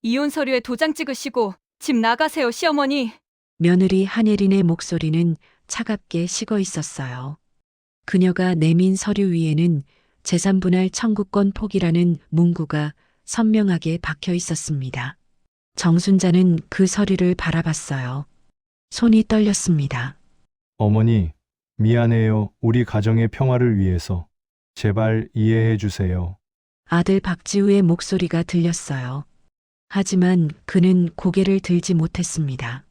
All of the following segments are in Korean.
이혼 서류에 도장 찍으시고 집 나가세요, 시어머니. 며느리 한예린의 목소리는 차갑게 식어 있었어요. 그녀가 내민 서류 위에는 재산분할 청구권 포기라는 문구가 선명하게 박혀 있었습니다. 정순자는 그 서류를 바라봤어요. 손이 떨렸습니다. 어머니, 미안해요. 우리 가정의 평화를 위해서. 제발 이해해 주세요. 아들 박지우의 목소리가 들렸어요. 하지만 그는 고개를 들지 못했습니다.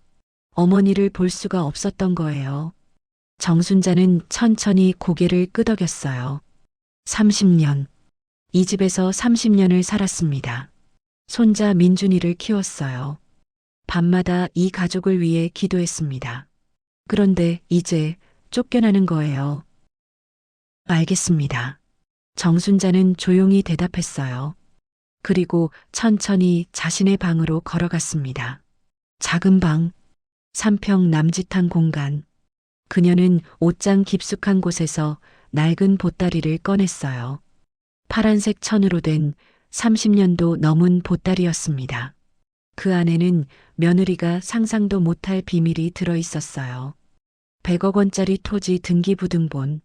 어머니를 볼 수가 없었던 거예요. 정순자는 천천히 고개를 끄덕였어요. 30년. 이 집에서 30년을 살았습니다. 손자 민준이를 키웠어요. 밤마다 이 가족을 위해 기도했습니다. 그런데 이제 쫓겨나는 거예요. 알겠습니다. 정순자는 조용히 대답했어요. 그리고 천천히 자신의 방으로 걸어갔습니다. 작은 방, 3평 남짓한 공간. 그녀는 옷장 깊숙한 곳에서 낡은 보따리를 꺼냈어요. 파란색 천으로 된 30년도 넘은 보따리였습니다. 그 안에는 며느리가 상상도 못할 비밀이 들어 있었어요. 100억 원짜리 토지 등기부등본.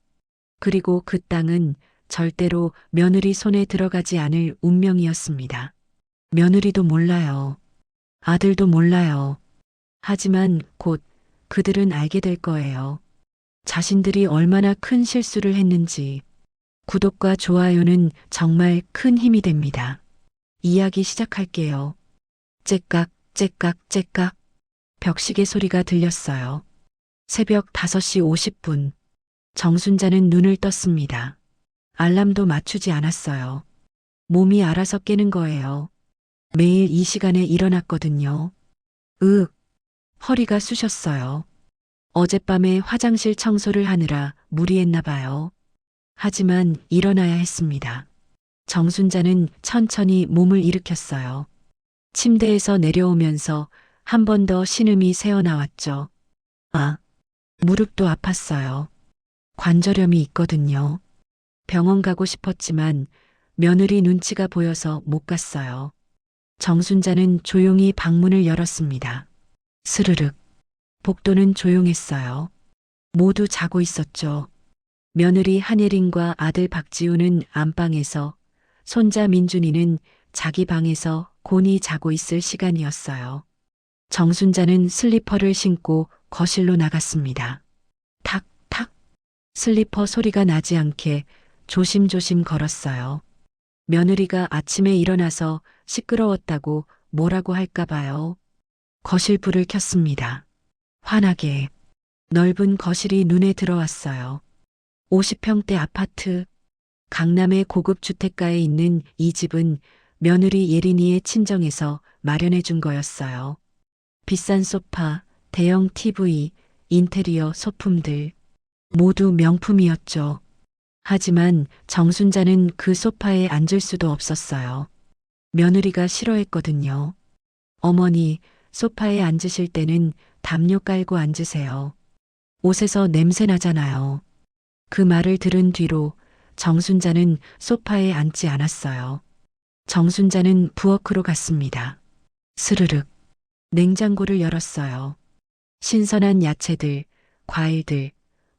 그리고 그 땅은 절대로 며느리 손에 들어가지 않을 운명이었습니다. 며느리도 몰라요. 아들도 몰라요. 하지만 곧 그들은 알게 될 거예요. 자신들이 얼마나 큰 실수를 했는지. 구독과 좋아요는 정말 큰 힘이 됩니다. 이야기 시작할게요. 째깍, 째깍, 째깍. 벽시계 소리가 들렸어요. 새벽 5시 50분. 정순자는 눈을 떴습니다. 알람도 맞추지 않았어요. 몸이 알아서 깨는 거예요. 매일 이 시간에 일어났거든요. 허리가 쑤셨어요. 어젯밤에 화장실 청소를 하느라 무리했나 봐요. 하지만 일어나야 했습니다. 정순자는 천천히 몸을 일으켰어요. 침대에서 내려오면서 한 번 더 신음이 새어나왔죠. 무릎도 아팠어요. 관절염이 있거든요. 병원 가고 싶었지만 며느리 눈치가 보여서 못 갔어요. 정순자는 조용히 방문을 열었습니다. 스르륵. 복도는 조용했어요. 모두 자고 있었죠. 며느리 한예린과 아들 박지우는 안방에서, 손자 민준이는 자기 방에서 곤히 자고 있을 시간이었어요. 정순자는 슬리퍼를 신고 거실로 나갔습니다. 탁, 탁. 슬리퍼 소리가 나지 않게 조심조심 걸었어요. 며느리가 아침에 일어나서 시끄러웠다고 뭐라고 할까 봐요. 거실 불을 켰습니다. 환하게. 넓은 거실이 눈에 들어왔어요. 50평대 아파트. 강남의 고급 주택가에 있는 이 집은 며느리 예린이의 친정에서 마련해 준 거였어요. 비싼 소파, 대형 TV, 인테리어 소품들. 모두 명품이었죠. 하지만 정순자는 그 소파에 앉을 수도 없었어요. 며느리가 싫어했거든요. 어머니, 소파에 앉으실 때는 담요 깔고 앉으세요. 옷에서 냄새 나잖아요. 그 말을 들은 뒤로 정순자는 소파에 앉지 않았어요. 정순자는 부엌으로 갔습니다. 스르륵. 냉장고를 열었어요. 신선한 야채들, 과일들,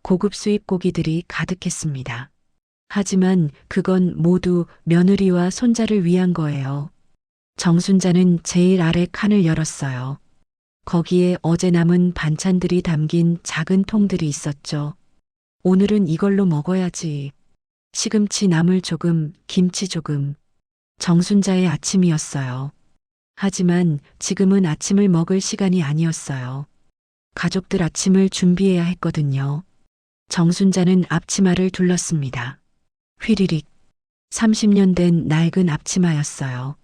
고급 수입 고기들이 가득했습니다. 하지만 그건 모두 며느리와 손자를 위한 거예요. 정순자는 제일 아래 칸을 열었어요. 거기에 어제 남은 반찬들이 담긴 작은 통들이 있었죠. 오늘은 이걸로 먹어야지. 시금치 나물 조금, 김치 조금. 정순자의 아침이었어요. 하지만 지금은 아침을 먹을 시간이 아니었어요. 가족들 아침을 준비해야 했거든요. 정순자는 앞치마를 둘렀습니다. 휘리릭. 30년 된 낡은 앞치마였어요.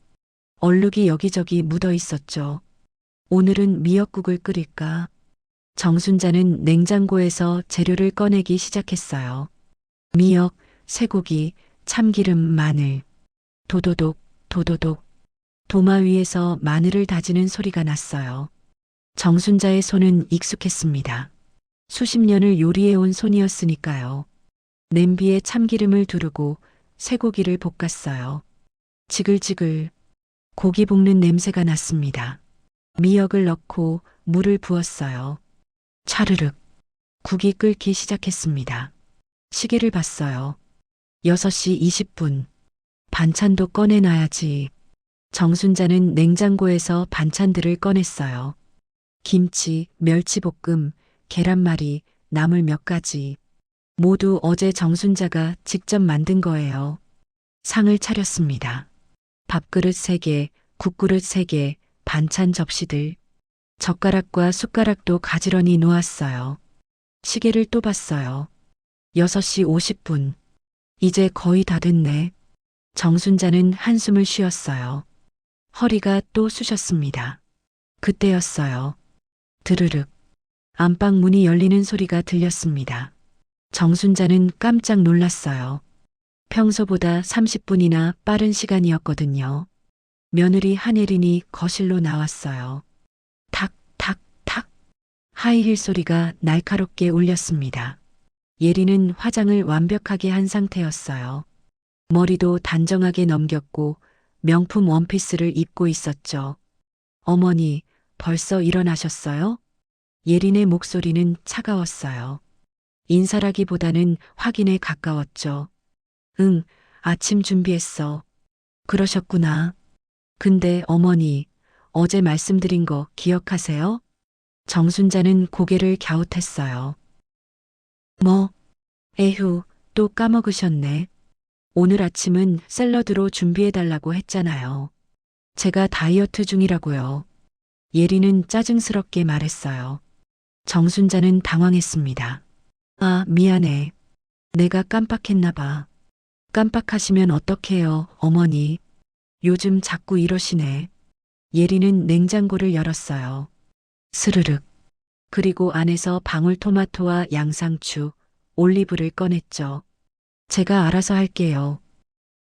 얼룩이 여기저기 묻어 있었죠. 오늘은 미역국을 끓일까? 정순자는 냉장고에서 재료를 꺼내기 시작했어요. 미역, 쇠고기, 참기름, 마늘. 도도독, 도도독. 도마 위에서 마늘을 다지는 소리가 났어요. 정순자의 손은 익숙했습니다. 수십 년을 요리해온 손이었으니까요. 냄비에 참기름을 두르고 쇠고기를 볶았어요. 지글지글. 고기 볶는 냄새가 났습니다. 미역을 넣고 물을 부었어요. 차르륵. 국이 끓기 시작했습니다. 시계를 봤어요. 6시 20분. 반찬도 꺼내놔야지. 정순자는 냉장고에서 반찬들을 꺼냈어요. 김치, 멸치볶음, 계란말이, 나물 몇 가지. 모두 어제 정순자가 직접 만든 거예요. 상을 차렸습니다. 밥그릇 3개, 국그릇 3개, 반찬 접시들. 젓가락과 숟가락도 가지런히 놓았어요. 시계를 또 봤어요. 6시 50분. 이제 거의 다 됐네. 정순자는 한숨을 쉬었어요. 허리가 또 쑤셨습니다. 그때였어요. 드르륵. 안방 문이 열리는 소리가 들렸습니다. 정순자는 깜짝 놀랐어요. 평소보다 30분이나 빠른 시간이었거든요. 며느리 한예린이 거실로 나왔어요. 탁, 탁, 탁. 하이힐 소리가 날카롭게 울렸습니다. 예리는 화장을 완벽하게 한 상태였어요. 머리도 단정하게 넘겼고 명품 원피스를 입고 있었죠. 어머니, 벌써 일어나셨어요? 예린의 목소리는 차가웠어요. 인사라기보다는 확인에 가까웠죠. 응, 아침 준비했어. 그러셨구나. 근데 어머니, 어제 말씀드린 거 기억하세요? 정순자는 고개를 갸웃했어요. 뭐? 에휴, 또 까먹으셨네. 오늘 아침은 샐러드로 준비해달라고 했잖아요. 제가 다이어트 중이라고요. 예리는 짜증스럽게 말했어요. 정순자는 당황했습니다. 아, 미안해. 내가 깜빡했나 봐. 깜빡하시면 어떡해요, 어머니. 요즘 자꾸 이러시네. 예리는 냉장고를 열었어요. 스르륵. 그리고 안에서 방울토마토와 양상추, 올리브를 꺼냈죠. 제가 알아서 할게요.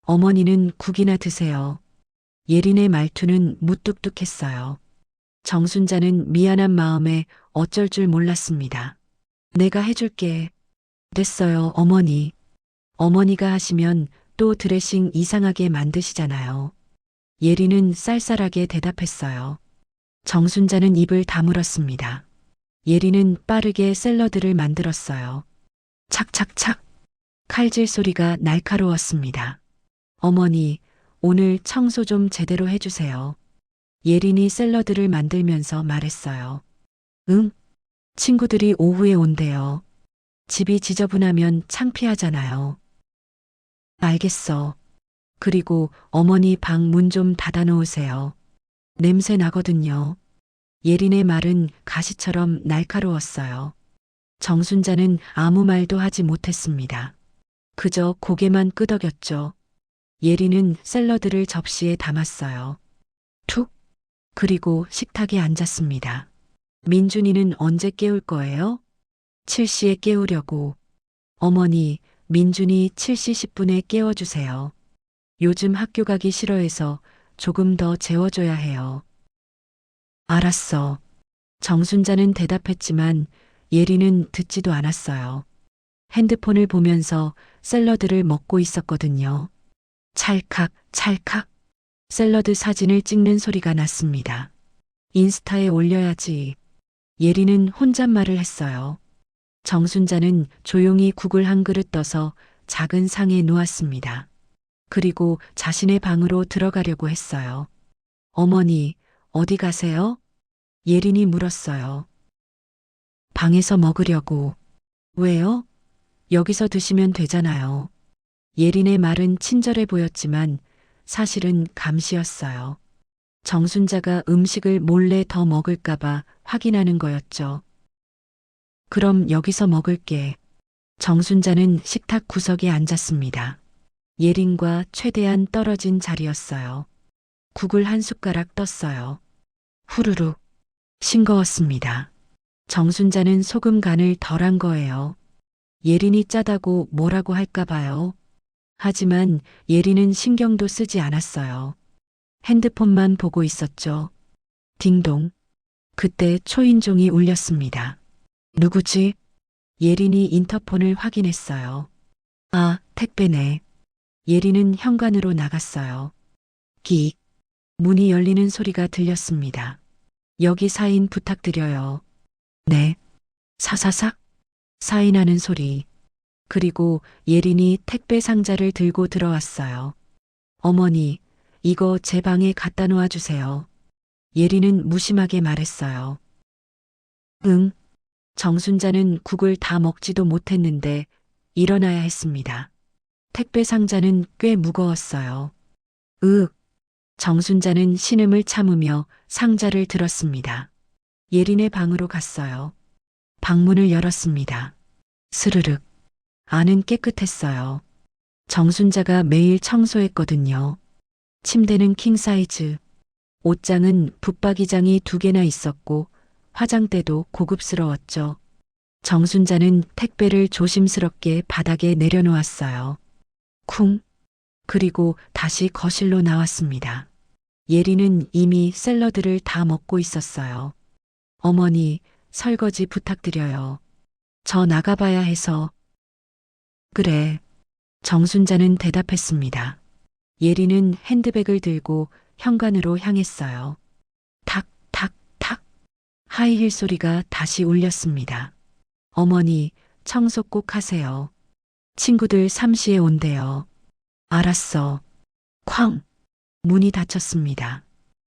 어머니는 국이나 드세요. 예린의 말투는 무뚝뚝했어요. 정순자는 미안한 마음에 어쩔 줄 몰랐습니다. 내가 해줄게. 됐어요, 어머니. 어머니가 하시면 또 드레싱 이상하게 만드시잖아요. 예린은 쌀쌀하게 대답했어요. 정순자는 입을 다물었습니다. 예린은 빠르게 샐러드를 만들었어요. 착착착. 칼질 소리가 날카로웠습니다. 어머니, 오늘 청소 좀 제대로 해주세요. 예린이 샐러드를 만들면서 말했어요. 응? 친구들이 오후에 온대요. 집이 지저분하면 창피하잖아요. 알겠어. 그리고 어머니 방 문 좀 닫아 놓으세요. 냄새 나거든요. 예린의 말은 가시처럼 날카로웠어요. 정순자는 아무 말도 하지 못했습니다. 그저 고개만 끄덕였죠. 예린은 샐러드를 접시에 담았어요. 툭. 그리고 식탁에 앉았습니다. 민준이는 언제 깨울 거예요? 7시에 깨우려고. 어머니, 민준이 7시 10분에 깨워주세요. 요즘 학교 가기 싫어해서 조금 더 재워줘야 해요. 알았어. 정순자는 대답했지만 예리는 듣지도 않았어요. 핸드폰을 보면서 샐러드를 먹고 있었거든요. 찰칵, 찰칵. 샐러드 사진을 찍는 소리가 났습니다. 인스타에 올려야지. 예리는 혼잣말을 했어요. 정순자는 조용히 국을 한 그릇 떠서 작은 상에 놓았습니다. 그리고 자신의 방으로 들어가려고 했어요. 어머니, 어디 가세요? 예린이 물었어요. 방에서 먹으려고. 왜요? 여기서 드시면 되잖아요. 예린의 말은 친절해 보였지만 사실은 감시였어요. 정순자가 음식을 몰래 더 먹을까봐 확인하는 거였죠. 그럼 여기서 먹을게. 정순자는 식탁 구석에 앉았습니다. 예린과 최대한 떨어진 자리였어요. 국을 한 숟가락 떴어요. 후루룩. 싱거웠습니다. 정순자는 소금 간을 덜한 거예요. 예린이 짜다고 뭐라고 할까 봐요. 하지만 예린은 신경도 쓰지 않았어요. 핸드폰만 보고 있었죠. 딩동. 그때 초인종이 울렸습니다. 누구지? 예린이 인터폰을 확인했어요. 아, 택배네. 예린은 현관으로 나갔어요. 기. 문이 열리는 소리가 들렸습니다. 여기 사인 부탁드려요. 네. 사사삭. 사인하는 소리. 그리고 예린이 택배 상자를 들고 들어왔어요. 어머니, 이거 제 방에 갖다 놓아 주세요. 예린은 무심하게 말했어요. 응. 정순자는 국을 다 먹지도 못했는데 일어나야 했습니다. 택배 상자는 꽤 무거웠어요. 정순자는 신음을 참으며 상자를 들었습니다. 예린의 방으로 갔어요. 방문을 열었습니다. 스르륵. 안은 깨끗했어요. 정순자가 매일 청소했거든요. 침대는 킹사이즈. 옷장은 붙박이장이 2개나 있었고 화장대도 고급스러웠죠. 정순자는 택배를 조심스럽게 바닥에 내려놓았어요. 쿵. 그리고 다시 거실로 나왔습니다. 예리는 이미 샐러드를 다 먹고 있었어요. 어머니, 설거지 부탁드려요. 저 나가봐야 해서. 그래. 정순자는 대답했습니다. 예리는 핸드백을 들고 현관으로 향했어요. 탁, 탁, 탁. 하이힐 소리가 다시 울렸습니다. 어머니, 청소 꼭 하세요. 친구들 3시에 온대요. 알았어. 쾅. 문이 닫혔습니다.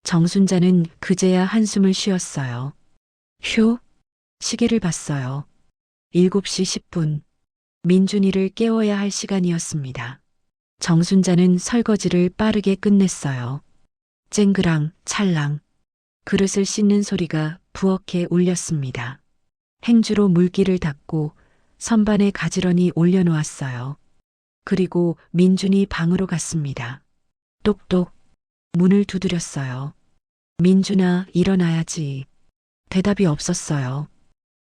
정순자는 그제야 한숨을 쉬었어요. 휴. 시계를 봤어요. 7시 10분. 민준이를 깨워야 할 시간이었습니다. 정순자는 설거지를 빠르게 끝냈어요. 쨍그랑 찰랑. 그릇을 씻는 소리가 부엌에 울렸습니다. 행주로 물기를 닦고 선반에 가지런히 올려놓았어요. 그리고 민준이 방으로 갔습니다. 똑똑. 문을 두드렸어요. 민준아, 일어나야지. 대답이 없었어요.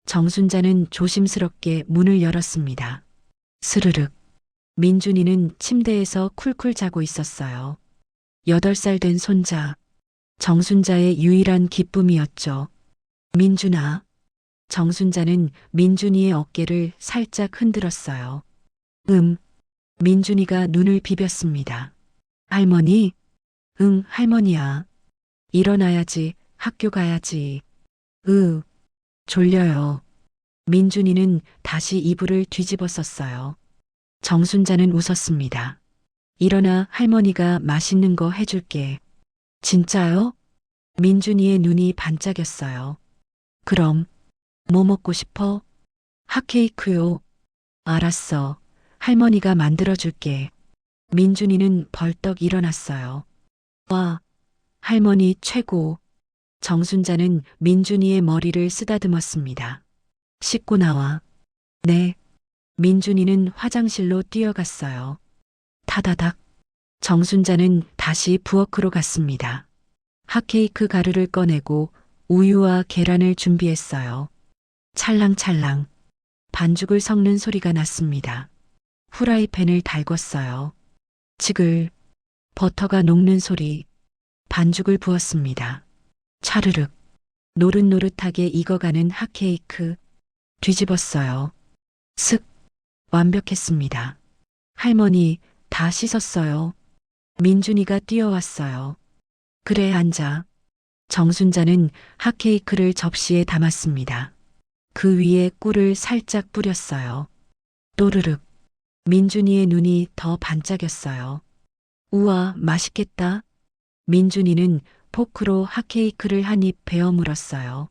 정순자는 조심스럽게 문을 열었습니다. 스르륵. 민준이는 침대에서 쿨쿨 자고 있었어요. 8살 된 손자. 정순자의 유일한 기쁨이었죠. 민준아. 정순자는 민준이의 어깨를 살짝 흔들었어요. 민준이가 눈을 비볐습니다. 할머니? 응, 할머니야. 일어나야지, 학교 가야지. 졸려요. 민준이는 다시 이불을 뒤집어 썼어요. 정순자는 웃었습니다. 일어나, 할머니가 맛있는 거 해줄게. 진짜요? 민준이의 눈이 반짝였어요. 그럼, 뭐 먹고 싶어? 핫케이크요. 알았어. 할머니가 만들어줄게. 민준이는 벌떡 일어났어요. 와, 할머니 최고. 정순자는 민준이의 머리를 쓰다듬었습니다. 씻고 나와. 네. 민준이는 화장실로 뛰어갔어요. 타다닥. 정순자는 다시 부엌으로 갔습니다. 핫케이크 가루를 꺼내고 우유와 계란을 준비했어요. 찰랑찰랑. 반죽을 섞는 소리가 났습니다. 후라이팬을 달궜어요. 지글. 버터가 녹는 소리. 반죽을 부었습니다. 차르륵. 노릇노릇하게 익어가는 핫케이크. 뒤집었어요. 슥. 완벽했습니다. 할머니, 다 씻었어요. 민준이가 뛰어왔어요. 그래, 앉아. 정순자는 핫케이크를 접시에 담았습니다. 그 위에 꿀을 살짝 뿌렸어요. 또르륵. 민준이의 눈이 더 반짝였어요. 우와, 맛있겠다. 민준이는 포크로 핫케이크를 한 입 베어 물었어요.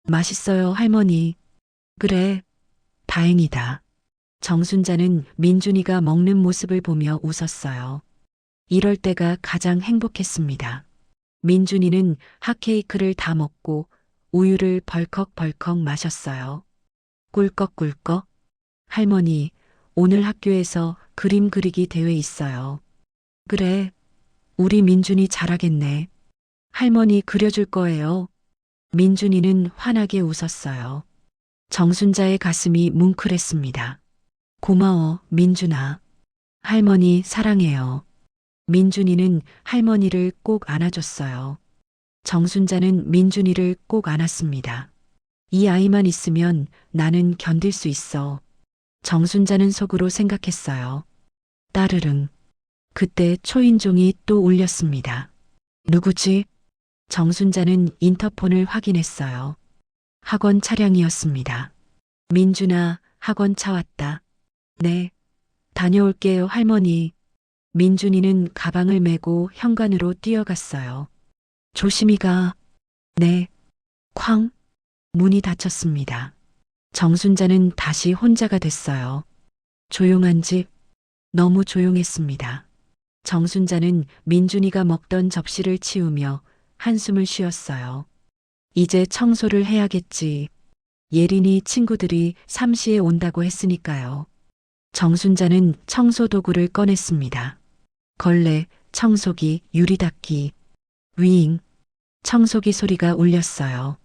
맛있어요, 할머니. 그래, 다행이다. 정순자는 민준이가 먹는 모습을 보며 웃었어요. 이럴 때가 가장 행복했습니다. 민준이는 핫케이크를 다 먹고 우유를 벌컥벌컥 마셨어요. 꿀꺽꿀꺽. 할머니, 오늘 학교에서 그림 그리기 대회 있어요. 그래, 우리 민준이 잘하겠네. 할머니 그려줄 거예요. 민준이는 환하게 웃었어요. 정순자의 가슴이 뭉클했습니다. 고마워, 민준아. 할머니 사랑해요. 민준이는 할머니를 꼭 안아줬어요. 정순자는 민준이를 꼭 안았습니다. 이 아이만 있으면 나는 견딜 수 있어. 정순자는 속으로 생각했어요. 따르릉. 그때 초인종이 또 울렸습니다. 누구지? 정순자는 인터폰을 확인했어요. 학원 차량이었습니다. 민준아, 학원 차 왔다. 네. 다녀올게요, 할머니. 민준이는 가방을 메고 현관으로 뛰어갔어요. 조심히 가. 네. 쾅. 문이 닫혔습니다. 정순자는 다시 혼자가 됐어요. 조용한 집. 너무 조용했습니다. 정순자는 민준이가 먹던 접시를 치우며 한숨을 쉬었어요. 이제 청소를 해야겠지. 예린이 친구들이 3시에 온다고 했으니까요. 정순자는 청소 도구를 꺼냈습니다. 걸레, 청소기, 유리 닦기. 윙. 청소기 소리가 울렸어요.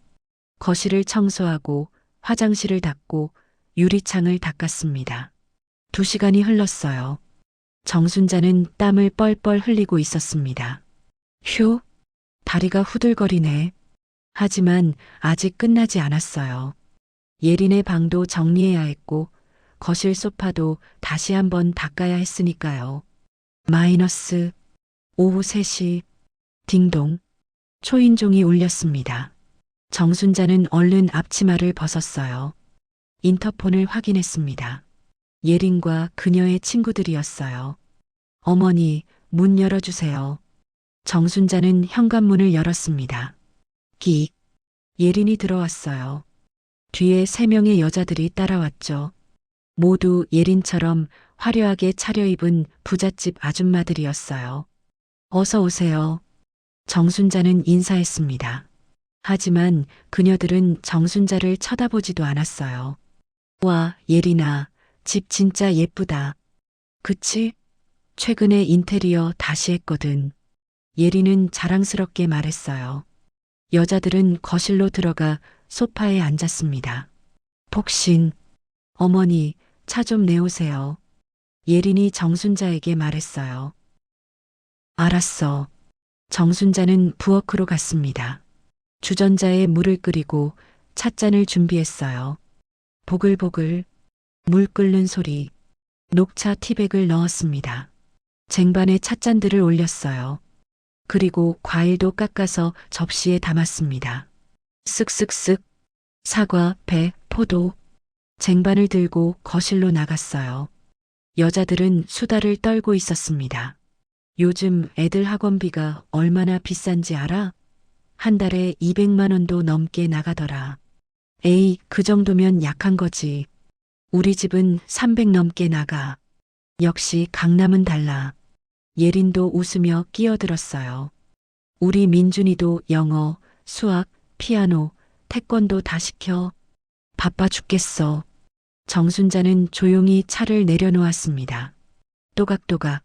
거실을 청소하고 화장실을 닦고 유리창을 닦았습니다. 2시간이 흘렀어요. 정순자는 땀을 뻘뻘 흘리고 있었습니다. 휴, 다리가 후들거리네. 하지만 아직 끝나지 않았어요. 예린의 방도 정리해야 했고 거실 소파도 다시 한번 닦아야 했으니까요. 마이너스 오후 3시 딩동 초인종이 울렸습니다. 정순자는 얼른 앞치마를 벗었어요. 인터폰을 확인했습니다. 예린과 그녀의 친구들이었어요. 어머니, 문 열어주세요. 정순자는 현관문을 열었습니다. 끽. 예린이 들어왔어요. 뒤에 3명의 여자들이 따라왔죠. 모두 예린처럼 화려하게 차려입은 부잣집 아줌마들이었어요. 어서 오세요. 정순자는 인사했습니다. 하지만 그녀들은 정순자를 쳐다보지도 않았어요. 와, 예린아, 집 진짜 예쁘다. 그치? 최근에 인테리어 다시 했거든. 예린은 자랑스럽게 말했어요. 여자들은 거실로 들어가 소파에 앉았습니다. 폭신, 어머니, 차 좀 내오세요. 예린이 정순자에게 말했어요. 알았어. 정순자는 부엌으로 갔습니다. 주전자에 물을 끓이고 찻잔을 준비했어요. 보글보글, 물 끓는 소리, 녹차 티백을 넣었습니다. 쟁반에 찻잔들을 올렸어요. 그리고 과일도 깎아서 접시에 담았습니다. 쓱쓱쓱, 사과, 배, 포도. 쟁반을 들고 거실로 나갔어요. 여자들은 수다를 떨고 있었습니다. 요즘 애들 학원비가 얼마나 비싼지 알아? 한 달에 200만 원도 넘게 나가더라. 에이, 그 정도면 약한 거지. 우리 집은 300 넘게 나가. 역시 강남은 달라. 예린도 웃으며 끼어들었어요. 우리 민준이도 영어, 수학, 피아노, 태권도 다 시켜. 바빠 죽겠어. 정순자는 조용히 차를 내려놓았습니다. 또각또각.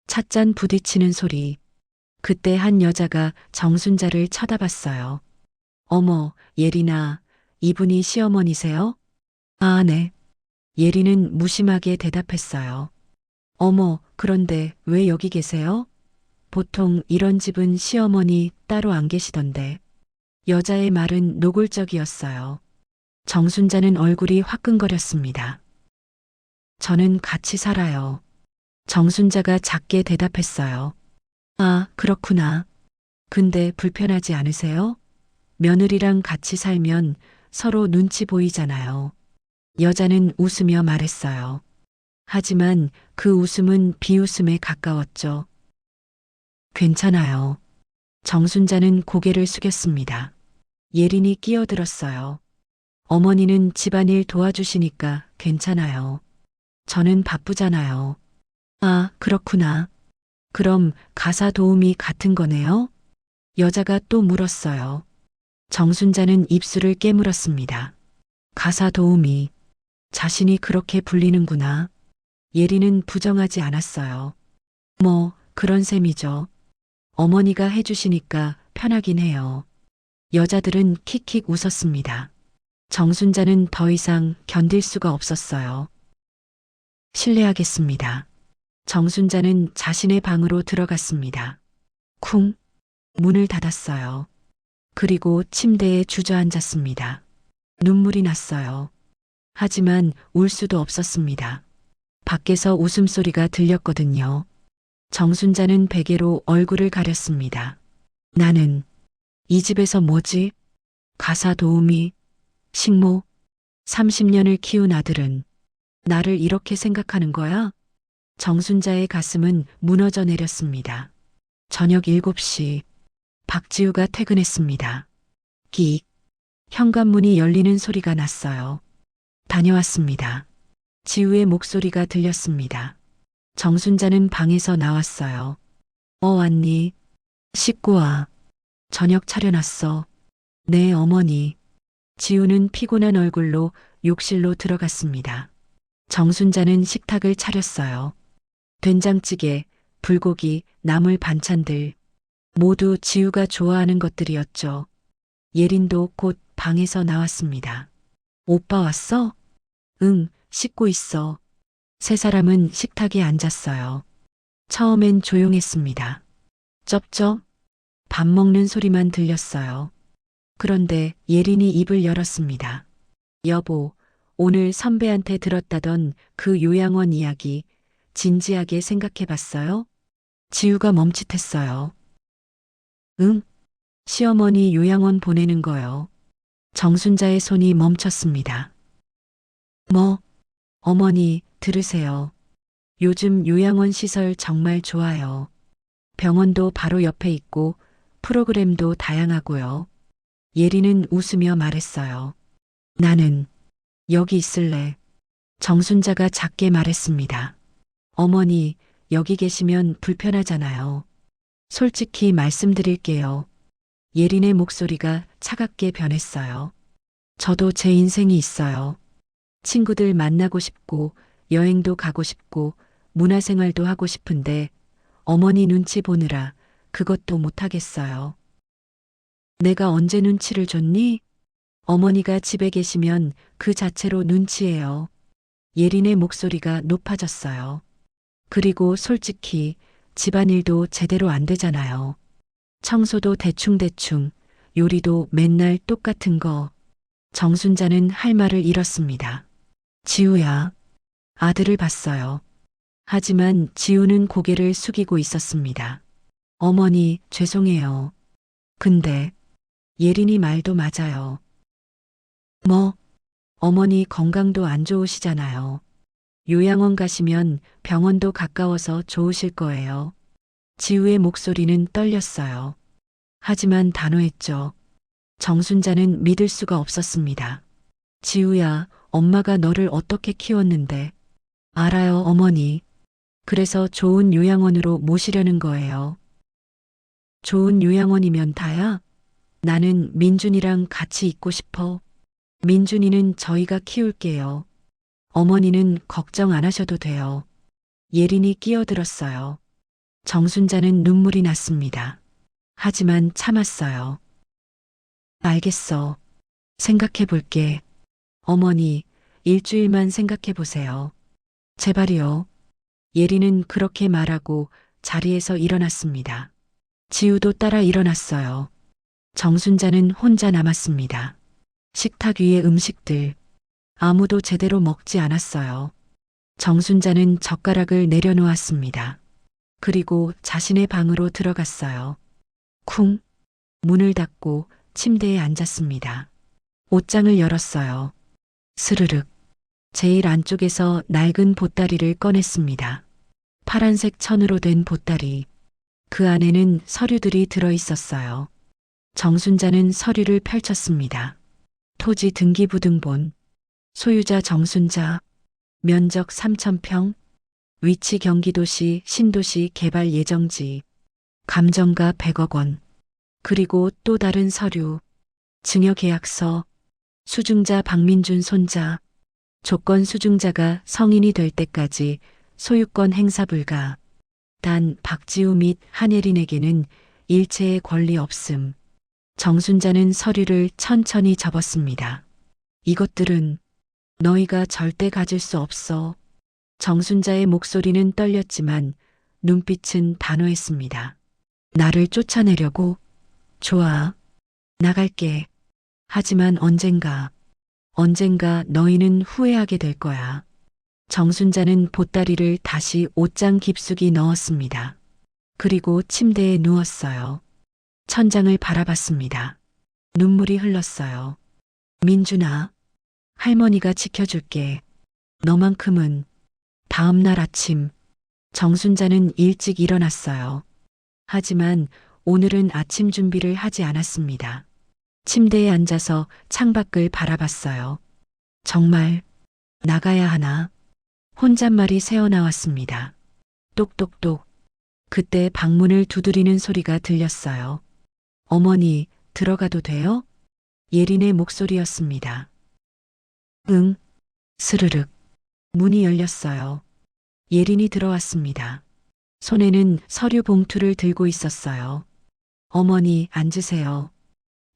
찻잔 부딪히는 소리. 그때 한 여자가 정순자를 쳐다봤어요. 어머, 예린아, 이분이 시어머니세요? 아, 네. 예린은 무심하게 대답했어요. 어머, 그런데 왜 여기 계세요? 보통 이런 집은 시어머니 따로 안 계시던데. 여자의 말은 노골적이었어요. 정순자는 얼굴이 화끈거렸습니다. 저는 같이 살아요. 정순자가 작게 대답했어요. 아, 그렇구나. 근데 불편하지 않으세요? 며느리랑 같이 살면 서로 눈치 보이잖아요. 여자는 웃으며 말했어요. 하지만 그 웃음은 비웃음에 가까웠죠. 괜찮아요. 정순자는 고개를 숙였습니다. 예린이 끼어들었어요. 어머니는 집안일 도와주시니까 괜찮아요. 저는 바쁘잖아요. 아, 그렇구나. 그럼 가사 도우미 같은 거네요? 여자가 또 물었어요. 정순자는 입술을 깨물었습니다. 가사 도우미. 자신이 그렇게 불리는구나. 예린은 부정하지 않았어요. 뭐, 그런 셈이죠. 어머니가 해주시니까 편하긴 해요. 여자들은 킥킥 웃었습니다. 정순자는 더 이상 견딜 수가 없었어요. 실례하겠습니다. 정순자는 자신의 방으로 들어갔습니다. 쿵, 문을 닫았어요. 그리고 침대에 주저앉았습니다. 눈물이 났어요. 하지만 울 수도 없었습니다. 밖에서 웃음소리가 들렸거든요. 정순자는 베개로 얼굴을 가렸습니다. 나는 이 집에서 뭐지? 가사 도우미, 식모, 30년을 키운 아들은 나를 이렇게 생각하는 거야? 정순자의 가슴은 무너져 내렸습니다. 저녁 7시 박지우가 퇴근했습니다. 끽. 현관문이 열리는 소리가 났어요. 다녀왔습니다. 지우의 목소리가 들렸습니다. 정순자는 방에서 나왔어요. 왔니? 씻고 와. 저녁 차려놨어. 네, 어머니. 지우는 피곤한 얼굴로 욕실로 들어갔습니다. 정순자는 식탁을 차렸어요. 된장찌개, 불고기, 나물 반찬들. 모두 지우가 좋아하는 것들이었죠. 예린도 곧 방에서 나왔습니다. 오빠 왔어? 응, 씻고 있어. 세 사람은 식탁에 앉았어요. 처음엔 조용했습니다. 쩝쩝 밥 먹는 소리만 들렸어요. 그런데 예린이 입을 열었습니다. 여보, 오늘 선배한테 들었다던 그 요양원 이야기 진지하게 생각해 봤어요? 지우가 멈칫했어요. 응? 시어머니 요양원 보내는 거요. 정순자의 손이 멈췄습니다. 뭐? 어머니, 들으세요. 요즘 요양원 시설 정말 좋아요. 병원도 바로 옆에 있고 프로그램도 다양하고요. 예리는 웃으며 말했어요. 나는 여기 있을래. 정순자가 작게 말했습니다. 어머니, 여기 계시면 불편하잖아요. 솔직히 말씀드릴게요. 예린의 목소리가 차갑게 변했어요. 저도 제 인생이 있어요. 친구들 만나고 싶고, 여행도 가고 싶고, 문화생활도 하고 싶은데, 어머니 눈치 보느라 그것도 못하겠어요. 내가 언제 눈치를 줬니? 어머니가 집에 계시면 그 자체로 눈치예요. 예린의 목소리가 높아졌어요. 그리고 솔직히 집안일도 제대로 안 되잖아요. 청소도 대충대충, 요리도 맨날 똑같은 거. 정순자는 할 말을 잃었습니다. 지우야, 아들을 봤어요. 하지만 지우는 고개를 숙이고 있었습니다. 어머니, 죄송해요. 근데 예린이 말도 맞아요. 뭐? 어머니 건강도 안 좋으시잖아요. 요양원 가시면 병원도 가까워서 좋으실 거예요. 지우의 목소리는 떨렸어요. 하지만 단호했죠. 정순자는 믿을 수가 없었습니다. 지우야, 엄마가 너를 어떻게 키웠는데. 알아요, 어머니. 그래서 좋은 요양원으로 모시려는 거예요. 좋은 요양원이면 다야? 나는 민준이랑 같이 있고 싶어. 민준이는 저희가 키울게요. 어머니는 걱정 안 하셔도 돼요. 예린이 끼어들었어요. 정순자는 눈물이 났습니다. 하지만 참았어요. 알겠어. 생각해 볼게. 어머니, 일주일만 생각해 보세요. 제발이요. 예린은 그렇게 말하고 자리에서 일어났습니다. 지우도 따라 일어났어요. 정순자는 혼자 남았습니다. 식탁 위에 음식들. 아무도 제대로 먹지 않았어요. 정순자는 젓가락을 내려놓았습니다. 그리고 자신의 방으로 들어갔어요. 쿵. 문을 닫고 침대에 앉았습니다. 옷장을 열었어요. 스르륵. 제일 안쪽에서 낡은 보따리를 꺼냈습니다. 파란색 천으로 된 보따리. 그 안에는 서류들이 들어 있었어요. 정순자는 서류를 펼쳤습니다. 토지 등기부등본. 소유자 정순자. 면적 3,000평. 위치 경기도시 신도시 개발 예정지. 감정가 100억 원. 그리고 또 다른 서류. 증여계약서. 수증자 박민준 손자. 조건 수증자가 성인이 될 때까지 소유권 행사 불가. 단 박지우 및 한예린에게는 일체의 권리 없음. 정순자는 서류를 천천히 접었습니다. 이것들은 너희가 절대 가질 수 없어. 정순자의 목소리는 떨렸지만 눈빛은 단호했습니다. 나를 쫓아내려고? 좋아. 나갈게. 하지만 언젠가 너희는 후회하게 될 거야. 정순자는 보따리를 다시 옷장 깊숙이 넣었습니다. 그리고 침대에 누웠어요. 천장을 바라봤습니다. 눈물이 흘렀어요. 민준아, 할머니가 지켜줄게. 너만큼은. 다음 날 아침, 정순자는 일찍 일어났어요. 하지만 오늘은 아침 준비를 하지 않았습니다. 침대에 앉아서 창밖을 바라봤어요. 정말 나가야 하나? 혼잣말이 새어나왔습니다. 똑똑똑. 그때 방문을 두드리는 소리가 들렸어요. 어머니, 들어가도 돼요? 예린의 목소리였습니다. 응. 스르륵. 문이 열렸어요. 예린이 들어왔습니다. 손에는 서류 봉투를 들고 있었어요. 어머니, 앉으세요.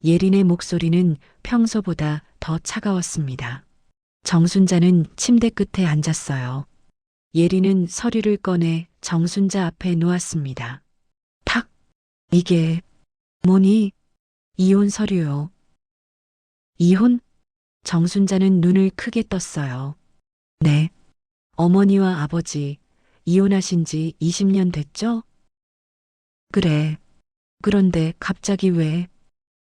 예린의 목소리는 평소보다 더 차가웠습니다. 정순자는 침대 끝에 앉았어요. 예린은 서류를 꺼내 정순자 앞에 놓았습니다. 탁! 이게 뭐니? 이혼 서류요. 이혼? 정순자는 눈을 크게 떴어요. 네. 어머니와 아버지 이혼하신 지 20년 됐죠? 그래. 그런데 갑자기 왜?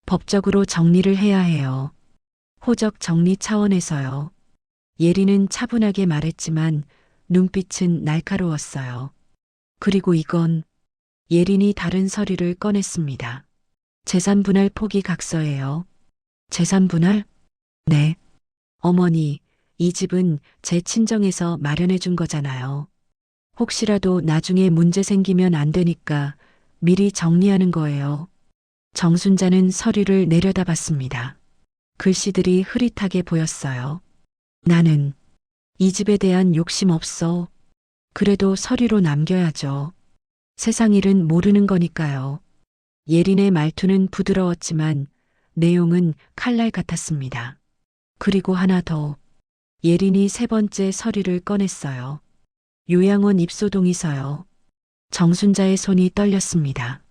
법적으로 정리를 해야 해요. 호적 정리 차원에서요. 예린은 차분하게 말했지만 눈빛은 날카로웠어요. 그리고 이건 예린이 다른 서류를 꺼냈습니다. 재산분할 포기 각서예요. 재산분할? 네. 어머니, 이 집은 제 친정에서 마련해 준 거잖아요. 혹시라도 나중에 문제 생기면 안 되니까 미리 정리하는 거예요. 정순자는 서류를 내려다봤습니다. 글씨들이 흐릿하게 보였어요. 나는 이 집에 대한 욕심 없어. 그래도 서류로 남겨야죠. 세상 일은 모르는 거니까요. 예린의 말투는 부드러웠지만 내용은 칼날 같았습니다. 그리고 하나 더. 예린이 세 번째 서류를 꺼냈어요. 요양원 입소 동의서요. 정순자의 손이 떨렸습니다.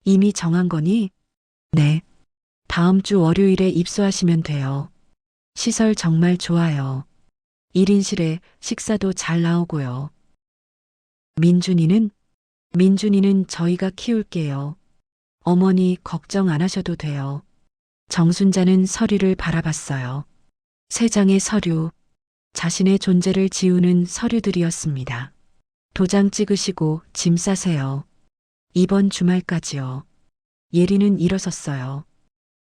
이미 정한 거니? 네. 다음 주 월요일에 입소하시면 돼요. 시설 정말 좋아요. 1인실에 식사도 잘 나오고요. 민준이는? 민준이는 저희가 키울게요. 어머니 걱정 안 하셔도 돼요. 정순자는 서류를 바라봤어요. 세 장의 서류, 자신의 존재를 지우는 서류들이었습니다. 도장 찍으시고 짐 싸세요. 이번 주말까지요. 예린은 일어섰어요.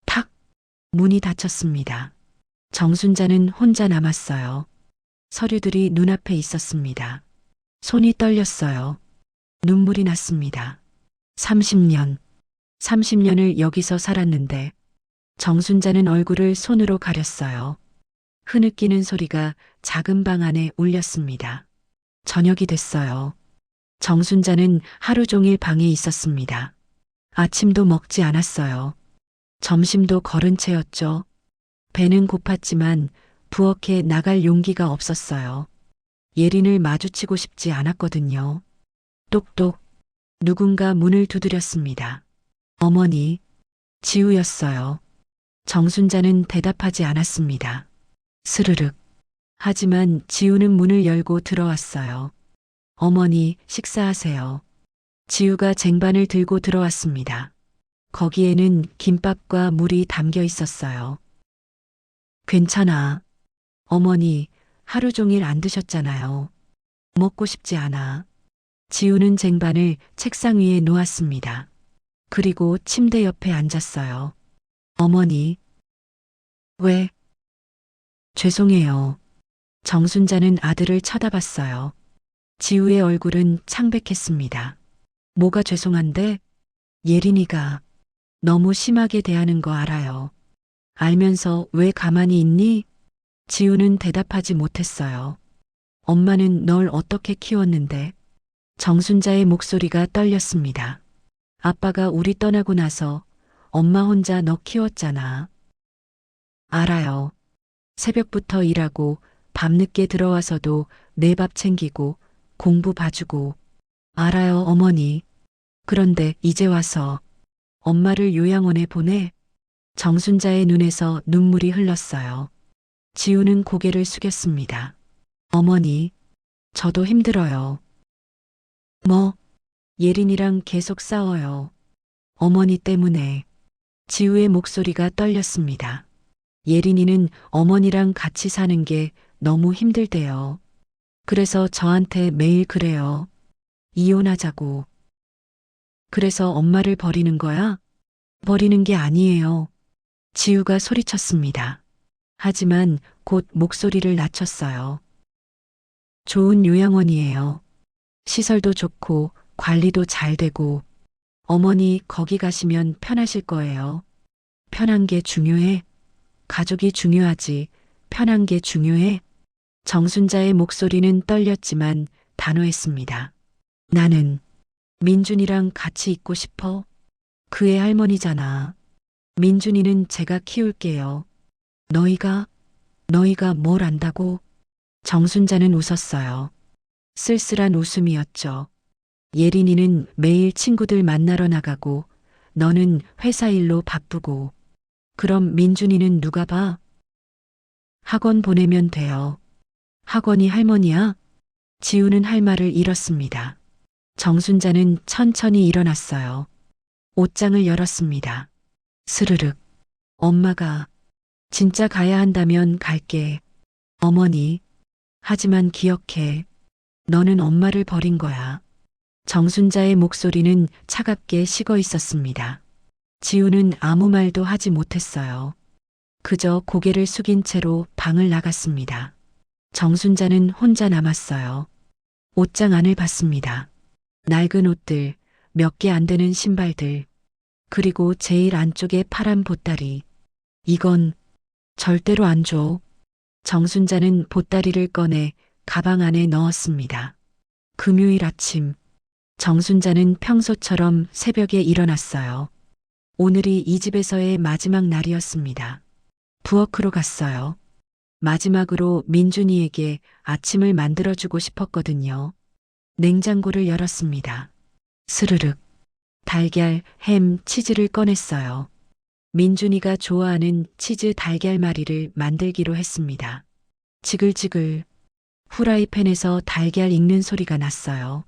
탁! 문이 닫혔습니다. 정순자는 혼자 남았어요. 서류들이 눈앞에 있었습니다. 손이 떨렸어요. 눈물이 났습니다. 30년을 여기서 살았는데 정순자는 얼굴을 손으로 가렸어요. 흐느끼는 소리가 작은 방 안에 울렸습니다. 저녁이 됐어요. 정순자는 하루 종일 방에 있었습니다. 아침도 먹지 않았어요. 점심도 거른 채였죠. 배는 고팠지만 부엌에 나갈 용기가 없었어요. 예린을 마주치고 싶지 않았거든요. 똑똑. 누군가 문을 두드렸습니다. 어머니, 지우였어요. 정순자는 대답하지 않았습니다. 스르륵. 하지만 지우는 문을 열고 들어왔어요. 어머니, 식사하세요. 지우가 쟁반을 들고 들어왔습니다. 거기에는 김밥과 물이 담겨 있었어요. 괜찮아. 어머니, 하루 종일 안 드셨잖아요. 먹고 싶지 않아. 지우는 쟁반을 책상 위에 놓았습니다. 그리고 침대 옆에 앉았어요. 어머니. 왜? 죄송해요. 정순자는 아들을 쳐다봤어요. 지우의 얼굴은 창백했습니다. 뭐가 죄송한데? 예린이가 너무 심하게 대하는 거 알아요. 알면서 왜 가만히 있니? 지우는 대답하지 못했어요. 엄마는 널 어떻게 키웠는데? 정순자의 목소리가 떨렸습니다. 아빠가 우리 떠나고 나서 엄마 혼자 너 키웠잖아. 알아요. 새벽부터 일하고 밤늦게 들어와서도 내 밥 챙기고 공부 봐주고. 알아요, 어머니. 그런데 이제 와서 엄마를 요양원에 보내? 정순자의 눈에서 눈물이 흘렀어요. 지우는 고개를 숙였습니다. 어머니, 저도 힘들어요. 뭐? 예린이랑 계속 싸워요. 어머니 때문에. 지우의 목소리가 떨렸습니다. 예린이는 어머니랑 같이 사는 게 너무 힘들대요. 그래서 저한테 매일 그래요. 이혼하자고. 그래서 엄마를 버리는 거야? 버리는 게 아니에요. 지우가 소리쳤습니다. 하지만 곧 목소리를 낮췄어요. 좋은 요양원이에요. 시설도 좋고 관리도 잘 되고 어머니 거기 가시면 편하실 거예요. 편한 게 중요해? 가족이 중요하지. 편한 게 중요해? 정순자의 목소리는 떨렸지만 단호했습니다. 나는 민준이랑 같이 있고 싶어. 그의 할머니잖아. 민준이는 제가 키울게요. 너희가 뭘 안다고? 정순자는 웃었어요. 쓸쓸한 웃음이었죠. 예린이는 매일 친구들 만나러 나가고 너는 회사 일로 바쁘고 그럼 민준이는 누가 봐? 학원 보내면 돼요. 학원이 할머니야? 지우는 할 말을 잃었습니다. 정순자는 천천히 일어났어요. 옷장을 열었습니다. 스르륵. 엄마가 진짜 가야 한다면 갈게. 어머니. 하지만 기억해. 너는 엄마를 버린 거야. 정순자의 목소리는 차갑게 식어 있었습니다. 지우는 아무 말도 하지 못했어요. 그저 고개를 숙인 채로 방을 나갔습니다. 정순자는 혼자 남았어요. 옷장 안을 봤습니다. 낡은 옷들, 몇 개 안 되는 신발들, 그리고 제일 안쪽에 파란 보따리. 이건 절대로 안 줘. 정순자는 보따리를 꺼내 가방 안에 넣었습니다. 금요일 아침, 정순자는 평소처럼 새벽에 일어났어요. 오늘이 이 집에서의 마지막 날이었습니다. 부엌으로 갔어요. 마지막으로 민준이에게 아침을 만들어주고 싶었거든요. 냉장고를 열었습니다. 스르륵. 달걀, 햄, 치즈를 꺼냈어요. 민준이가 좋아하는 치즈 달걀말이를 만들기로 했습니다. 지글지글. 후라이팬에서 달걀 익는 소리가 났어요.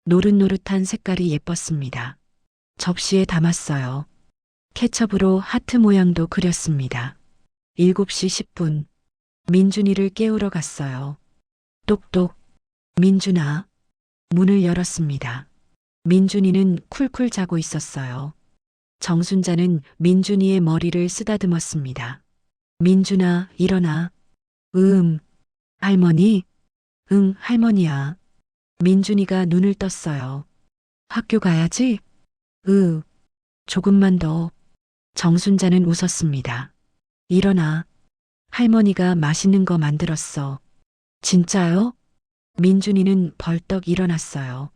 노릇노릇한 색깔이 예뻤습니다. 접시에 담았어요. 케첩으로 하트 모양도 그렸습니다. 7시 10분. 민준이를 깨우러 갔어요. 똑똑. 민준아. 문을 열었습니다. 민준이는 쿨쿨 자고 있었어요. 정순자는 민준이의 머리를 쓰다듬었습니다. 민준아, 일어나. 할머니? 응, 할머니야. 민준이가 눈을 떴어요. 학교 가야지? 조금만 더. 정순자는 웃었습니다. 일어나. 할머니가 맛있는 거 만들었어. 진짜요? 민준이는 벌떡 일어났어요.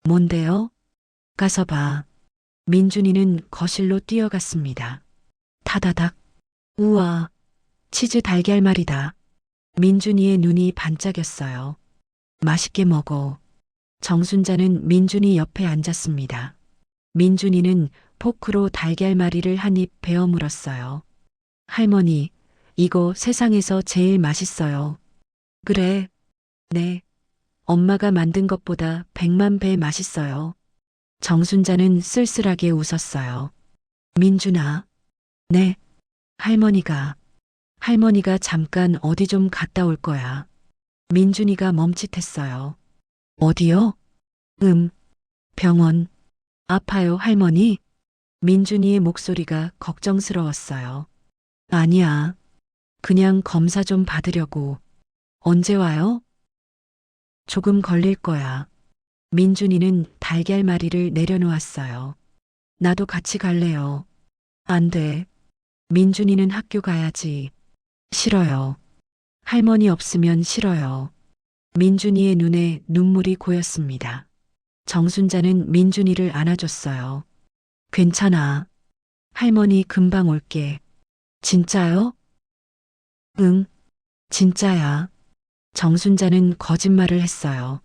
뭔데요? 가서 봐. 민준이는 거실로 뛰어갔습니다. 타다닥. 우와, 치즈 달걀말이다. 민준이의 눈이 반짝였어요. 맛있게 먹어. 정순자는 민준이 옆에 앉았습니다. 민준이는 포크로 달걀말이를 한 입 베어 물었어요. 할머니, 이거 세상에서 제일 맛있어요. 그래. 네. 엄마가 만든 것보다 100만 배 맛있어요. 정순자는 쓸쓸하게 웃었어요. 민준아. 네. 할머니가 잠깐 어디 좀 갔다 올 거야. 민준이가 멈칫했어요. 어디요? 병원. 아파요, 할머니? 민준이의 목소리가 걱정스러웠어요. 아니야. 그냥 검사 좀 받으려고. 언제 와요? 조금 걸릴 거야. 민준이는 달걀말이를 내려놓았어요. 나도 같이 갈래요. 안 돼. 민준이는 학교 가야지. 싫어요. 할머니 없으면 싫어요. 민준이의 눈에 눈물이 고였습니다. 정순자는 민준이를 안아줬어요. 괜찮아. 할머니 금방 올게. 진짜요? 응, 진짜야. 정순자는 거짓말을 했어요.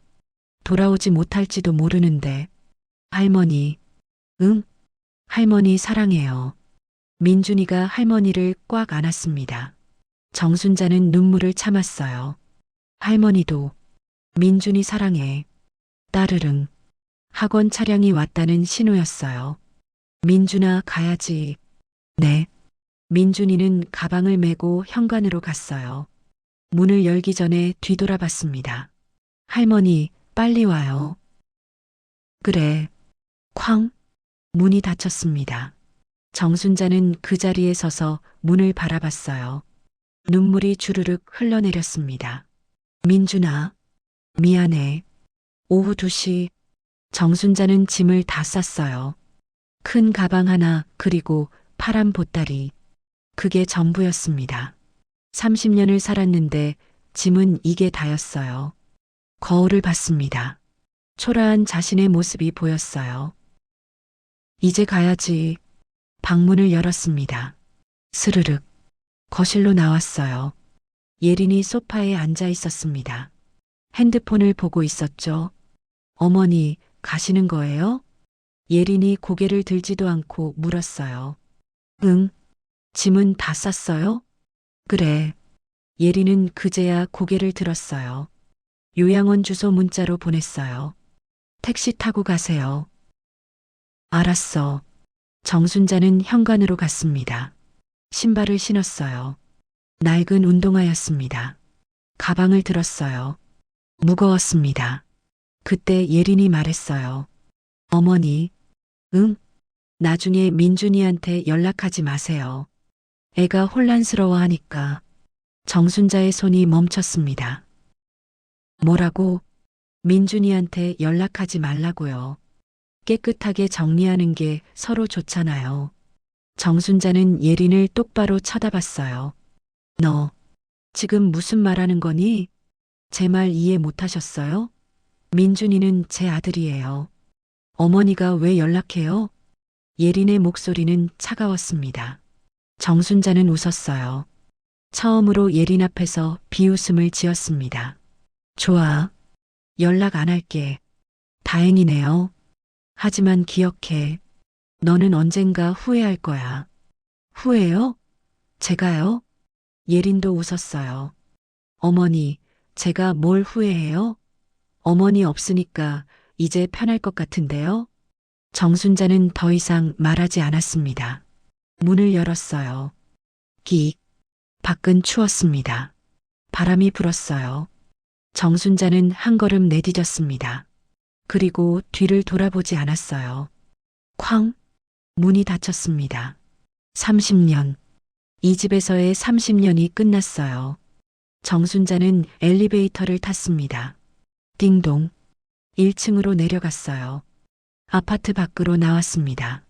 돌아오지 못할지도 모르는데. 할머니. 응? 할머니 사랑해요. 민준이가 할머니를 꽉 안았습니다. 정순자는 눈물을 참았어요. 할머니도. 민준이 사랑해. 따르릉. 학원 차량이 왔다는 신호였어요. 민준아, 가야지. 네. 민준이는 가방을 메고 현관으로 갔어요. 문을 열기 전에 뒤돌아봤습니다. 할머니, 빨리 와요. 그래. 쾅. 문이 닫혔습니다. 정순자는 그 자리에 서서 문을 바라봤어요. 눈물이 주르륵 흘러내렸습니다. 민준아, 미안해. 오후 2시, 정순자는 짐을 다 쌌어요. 큰 가방 하나, 그리고 파란 보따리. 그게 전부였습니다. 30년을 살았는데 짐은 이게 다였어요. 거울을 봤습니다. 초라한 자신의 모습이 보였어요. 이제 가야지. 방문을 열었습니다. 스르륵. 거실로 나왔어요. 예린이 소파에 앉아 있었습니다. 핸드폰을 보고 있었죠. 어머니, 가시는 거예요? 예린이 고개를 들지도 않고 물었어요. 응. 짐은 다 쌌어요? 그래. 예린은 그제야 고개를 들었어요. 요양원 주소 문자로 보냈어요. 택시 타고 가세요. 알았어. 정순자는 현관으로 갔습니다. 신발을 신었어요. 낡은 운동화였습니다. 가방을 들었어요. 무거웠습니다. 그때 예린이 말했어요. 어머니, 응? 나중에 민준이한테 연락하지 마세요. 애가 혼란스러워하니까. 정순자의 손이 멈췄습니다. 뭐라고? 민준이한테 연락하지 말라고요. 깨끗하게 정리하는 게 서로 좋잖아요. 정순자는 예린을 똑바로 쳐다봤어요. 너, 지금 무슨 말하는 거니? 제 말 이해 못하셨어요? 민준이는 제 아들이에요. 어머니가 왜 연락해요? 예린의 목소리는 차가웠습니다. 정순자는 웃었어요. 처음으로 예린 앞에서 비웃음을 지었습니다. 좋아. 연락 안 할게. 다행이네요. 하지만 기억해. 너는 언젠가 후회할 거야. 후회요? 제가요? 예린도 웃었어요. 어머니, 제가 뭘 후회해요? 어머니 없으니까 이제 편할 것 같은데요? 정순자는 더 이상 말하지 않았습니다. 문을 열었어요. 끽. 밖은 추웠습니다. 바람이 불었어요. 정순자는 한 걸음 내디뎠습니다. 그리고 뒤를 돌아보지 않았어요. 쾅. 문이 닫혔습니다. 30년. 이 집에서의 30년이 끝났어요. 정순자는 엘리베이터를 탔습니다. 띵동. 1층으로 내려갔어요. 아파트 밖으로 나왔습니다.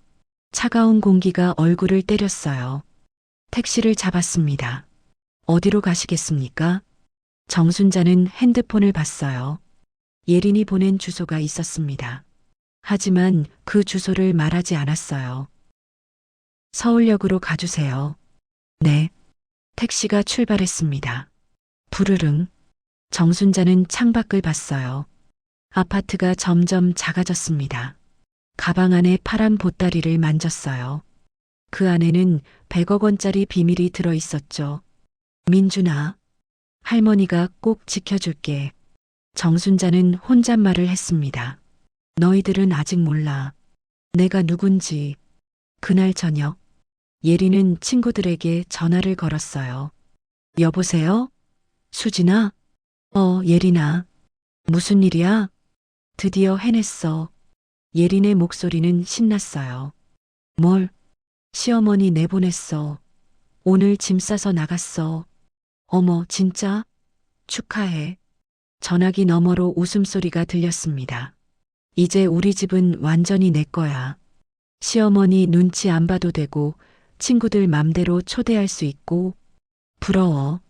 차가운 공기가 얼굴을 때렸어요. 택시를 잡았습니다. 어디로 가시겠습니까? 정순자는 핸드폰을 봤어요. 예린이 보낸 주소가 있었습니다. 하지만 그 주소를 말하지 않았어요. 서울역으로 가주세요. 네. 택시가 출발했습니다. 부르릉. 정순자는 창밖을 봤어요. 아파트가 점점 작아졌습니다. 가방 안에 파란 보따리를 만졌어요. 그 안에는 100억 원짜리 비밀이 들어 있었죠. 민준아, 할머니가 꼭 지켜줄게. 정순자는 혼잣말을 했습니다. 너희들은 아직 몰라. 내가 누군지. 그날 저녁, 예린은 친구들에게 전화를 걸었어요. 여보세요? 수진아? 예린아. 무슨 일이야? 드디어 해냈어. 예린의 목소리는 신났어요. 뭘? 시어머니 내보냈어. 오늘 짐 싸서 나갔어. 어머, 진짜? 축하해. 전화기 너머로 웃음소리가 들렸습니다. 이제 우리 집은 완전히 내 거야. 시어머니 눈치 안 봐도 되고 친구들 맘대로 초대할 수 있고. 부러워.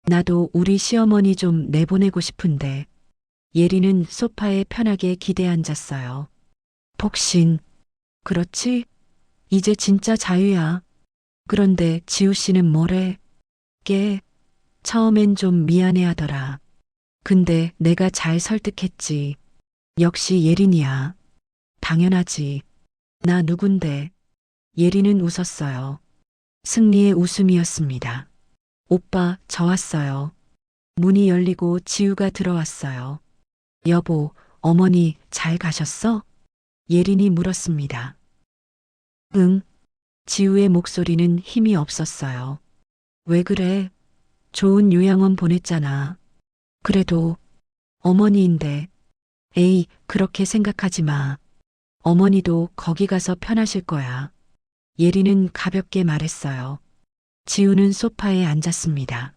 나도 우리 시어머니 좀 내보내고 싶은데. 예린은 소파에 편하게 기대 앉았어요. 복신. 그렇지? 이제 진짜 자유야. 그런데 지우 씨는 뭐래? 처음엔 좀 미안해하더라. 근데 내가 잘 설득했지. 역시 예린이야. 당연하지. 나 누군데. 예린은 웃었어요. 승리의 웃음이었습니다. 오빠, 저 왔어요. 문이 열리고 지우가 들어왔어요. 여보, 어머니 잘 가셨어? 예린이 물었습니다. 응. 지우의 목소리는 힘이 없었어요. 왜 그래? 좋은 요양원 보냈잖아. 그래도 어머니인데. 에이, 그렇게 생각하지 마. 어머니도 거기 가서 편하실 거야. 예리는 가볍게 말했어요. 지우는 소파에 앉았습니다.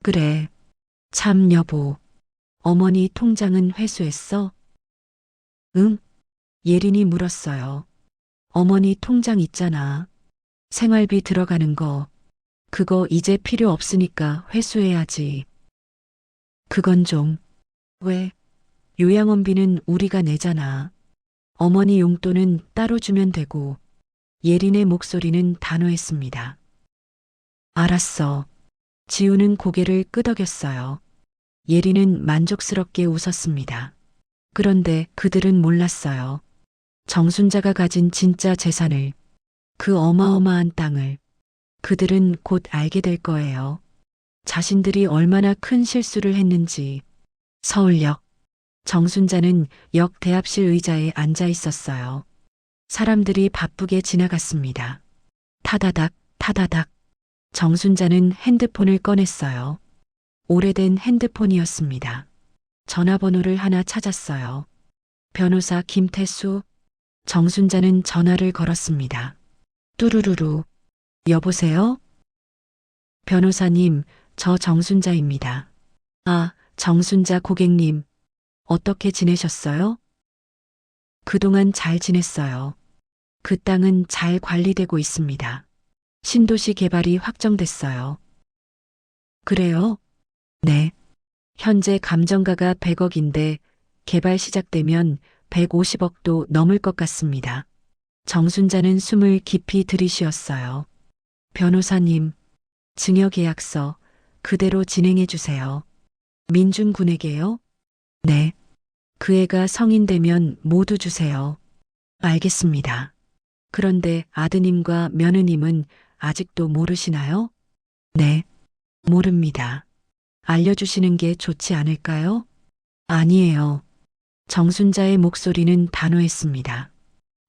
그래. 참 여보. 어머니 통장은 회수했어? 응? 예린이 물었어요. 어머니 통장 있잖아. 생활비 들어가는 거. 그거 이제 필요 없으니까 회수해야지. 그건 좀. 왜? 요양원비는 우리가 내잖아. 어머니 용돈은 따로 주면 되고. 예린의 목소리는 단호했습니다. 알았어. 지우는 고개를 끄덕였어요. 예린은 만족스럽게 웃었습니다. 그런데 그들은 몰랐어요. 정순자가 가진 진짜 재산을, 그 어마어마한 땅을 그들은 곧 알게 될 거예요. 자신들이 얼마나 큰 실수를 했는지. 서울역. 정순자는 역 대합실 의자에 앉아 있었어요. 사람들이 바쁘게 지나갔습니다. 타다닥, 타다닥. 정순자는 핸드폰을 꺼냈어요. 오래된 핸드폰이었습니다. 전화번호를 하나 찾았어요. 변호사 김태수. 정순자는 전화를 걸었습니다. 뚜루루루. 여보세요? 변호사님, 저 정순자입니다. 아, 정순자 고객님. 어떻게 지내셨어요? 그동안 잘 지냈어요. 그 땅은 잘 관리되고 있습니다. 신도시 개발이 확정됐어요. 그래요? 네. 현재 감정가가 100억인데 개발 시작되면 150억도 넘을 것 같습니다. 정순자는 숨을 깊이 들이쉬었어요. 변호사님, 증여계약서 그대로 진행해 주세요. 민준 군에게요? 네. 그 애가 성인 되면 모두 주세요. 알겠습니다. 그런데 아드님과 며느님은 아직도 모르시나요? 네. 모릅니다. 알려주시는 게 좋지 않을까요? 아니에요. 정순자의 목소리는 단호했습니다.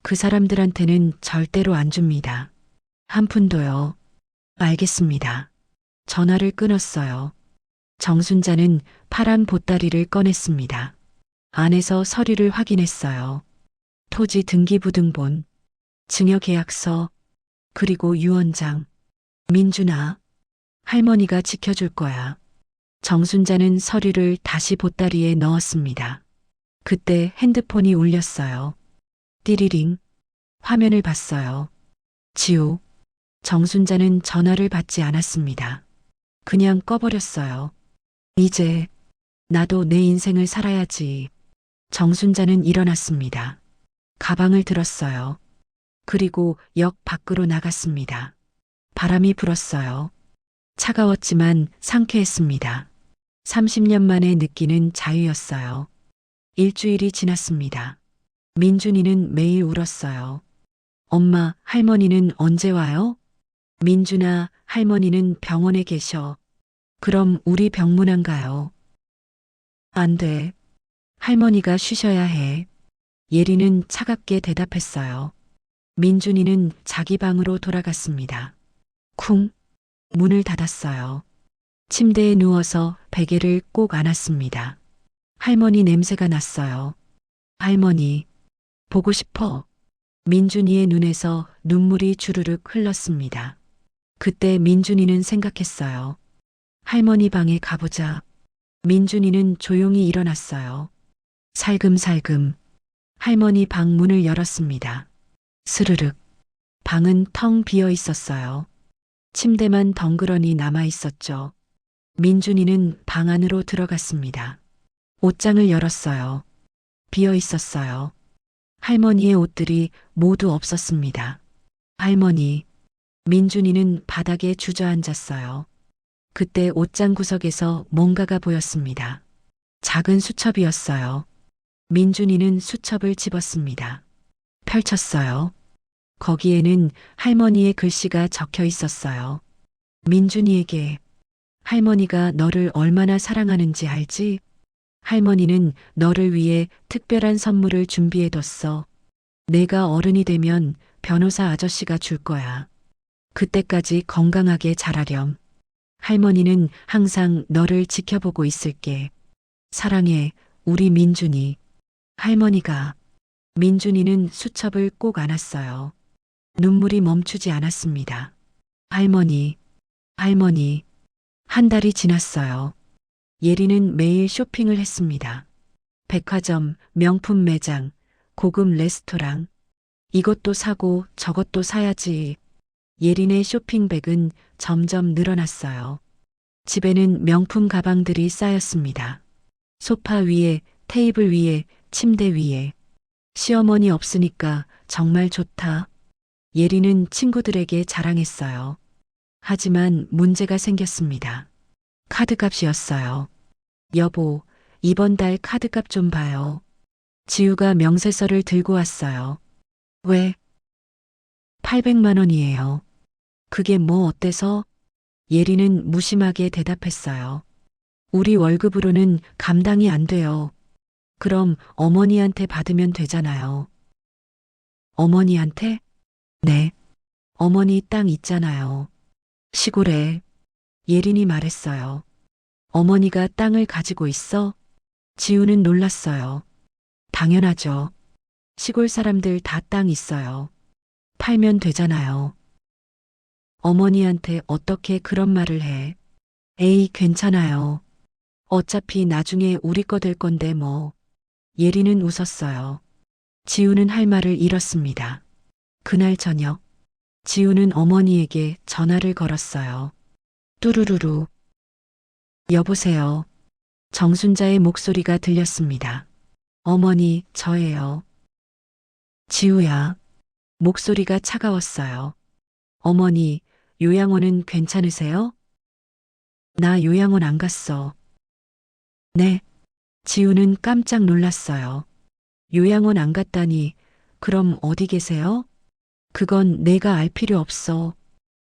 그 사람들한테는 절대로 안 줍니다. 한 푼도요. 알겠습니다. 전화를 끊었어요. 정순자는 파란 보따리를 꺼냈습니다. 안에서 서류를 확인했어요. 토지 등기부등본, 증여계약서, 그리고 유언장. 민준아, 할머니가 지켜줄 거야. 정순자는 서류를 다시 보따리에 넣었습니다. 그때 핸드폰이 울렸어요. 띠리링. 화면을 봤어요. 지우. 정순자는 전화를 받지 않았습니다. 그냥 꺼버렸어요. 이제 나도 내 인생을 살아야지. 정순자는 일어났습니다. 가방을 들었어요. 그리고 역 밖으로 나갔습니다. 바람이 불었어요. 차가웠지만 상쾌했습니다. 30년 만에 느끼는 자유였어요. 일주일이 지났습니다. 민준이는 매일 울었어요. 엄마, 할머니는 언제 와요? 민준아, 할머니는 병원에 계셔. 그럼 우리 병문안 가요. 안 돼. 할머니가 쉬셔야 해. 예리는 차갑게 대답했어요. 민준이는 자기 방으로 돌아갔습니다. 쿵. 문을 닫았어요. 침대에 누워서 베개를 꼭 안았습니다. 할머니 냄새가 났어요. 할머니, 보고 싶어. 민준이의 눈에서 눈물이 주르륵 흘렀습니다. 그때 민준이는 생각했어요. 할머니 방에 가보자. 민준이는 조용히 일어났어요. 살금살금 할머니 방 문을 열었습니다. 스르륵. 방은 텅 비어 있었어요. 침대만 덩그러니 남아 있었죠. 민준이는 방 안으로 들어갔습니다. 옷장을 열었어요. 비어 있었어요. 할머니의 옷들이 모두 없었습니다. 할머니. 민준이는 바닥에 주저앉았어요. 그때 옷장 구석에서 뭔가가 보였습니다. 작은 수첩이었어요. 민준이는 수첩을 집었습니다. 펼쳤어요. 거기에는 할머니의 글씨가 적혀 있었어요. 민준이에게 할머니가 너를 얼마나 사랑하는지 알지? 할머니는 너를 위해 특별한 선물을 준비해뒀어. 내가 어른이 되면 변호사 아저씨가 줄 거야. 그때까지 건강하게 자라렴. 할머니는 항상 너를 지켜보고 있을게. 사랑해, 우리 민준이. 할머니가 민준이는 수첩을 꼭 안았어요. 눈물이 멈추지 않았습니다. 할머니, 할머니. 한 달이 지났어요. 예리는 매일 쇼핑을 했습니다. 백화점, 명품 매장, 고급 레스토랑. 이것도 사고 저것도 사야지. 예린의 쇼핑백은 점점 늘어났어요. 집에는 명품 가방들이 쌓였습니다. 소파 위에, 테이블 위에, 침대 위에. 시어머니 없으니까 정말 좋다. 예린은 친구들에게 자랑했어요. 하지만 문제가 생겼습니다. 카드값이었어요. 여보, 이번 달 카드값 좀 봐요. 지우가 명세서를 들고 왔어요. 왜? 800만 원이에요. 그게 뭐 어때서? 예리는 무심하게 대답했어요. 우리 월급으로는 감당이 안 돼요. 그럼 어머니한테 받으면 되잖아요. 어머니한테? 네. 어머니 땅 있잖아요. 시골에. 예린이 말했어요. 어머니가 땅을 가지고 있어? 지우는 놀랐어요. 당연하죠. 시골 사람들 다 땅 있어요. 팔면 되잖아요. 어머니한테 어떻게 그런 말을 해? 에이, 괜찮아요. 어차피 나중에 우리 거 될 건데 뭐. 예리는 웃었어요. 지우는 할 말을 잃었습니다. 그날 저녁, 지우는 어머니에게 전화를 걸었어요. 뚜루루루. 여보세요. 정순자의 목소리가 들렸습니다. 어머니, 저예요. 지우야. 목소리가 차가웠어요. 어머니, 요양원은 괜찮으세요? 나 요양원 안 갔어. 네. 지우는 깜짝 놀랐어요. 요양원 안 갔다니, 그럼 어디 계세요? 그건 내가 알 필요 없어.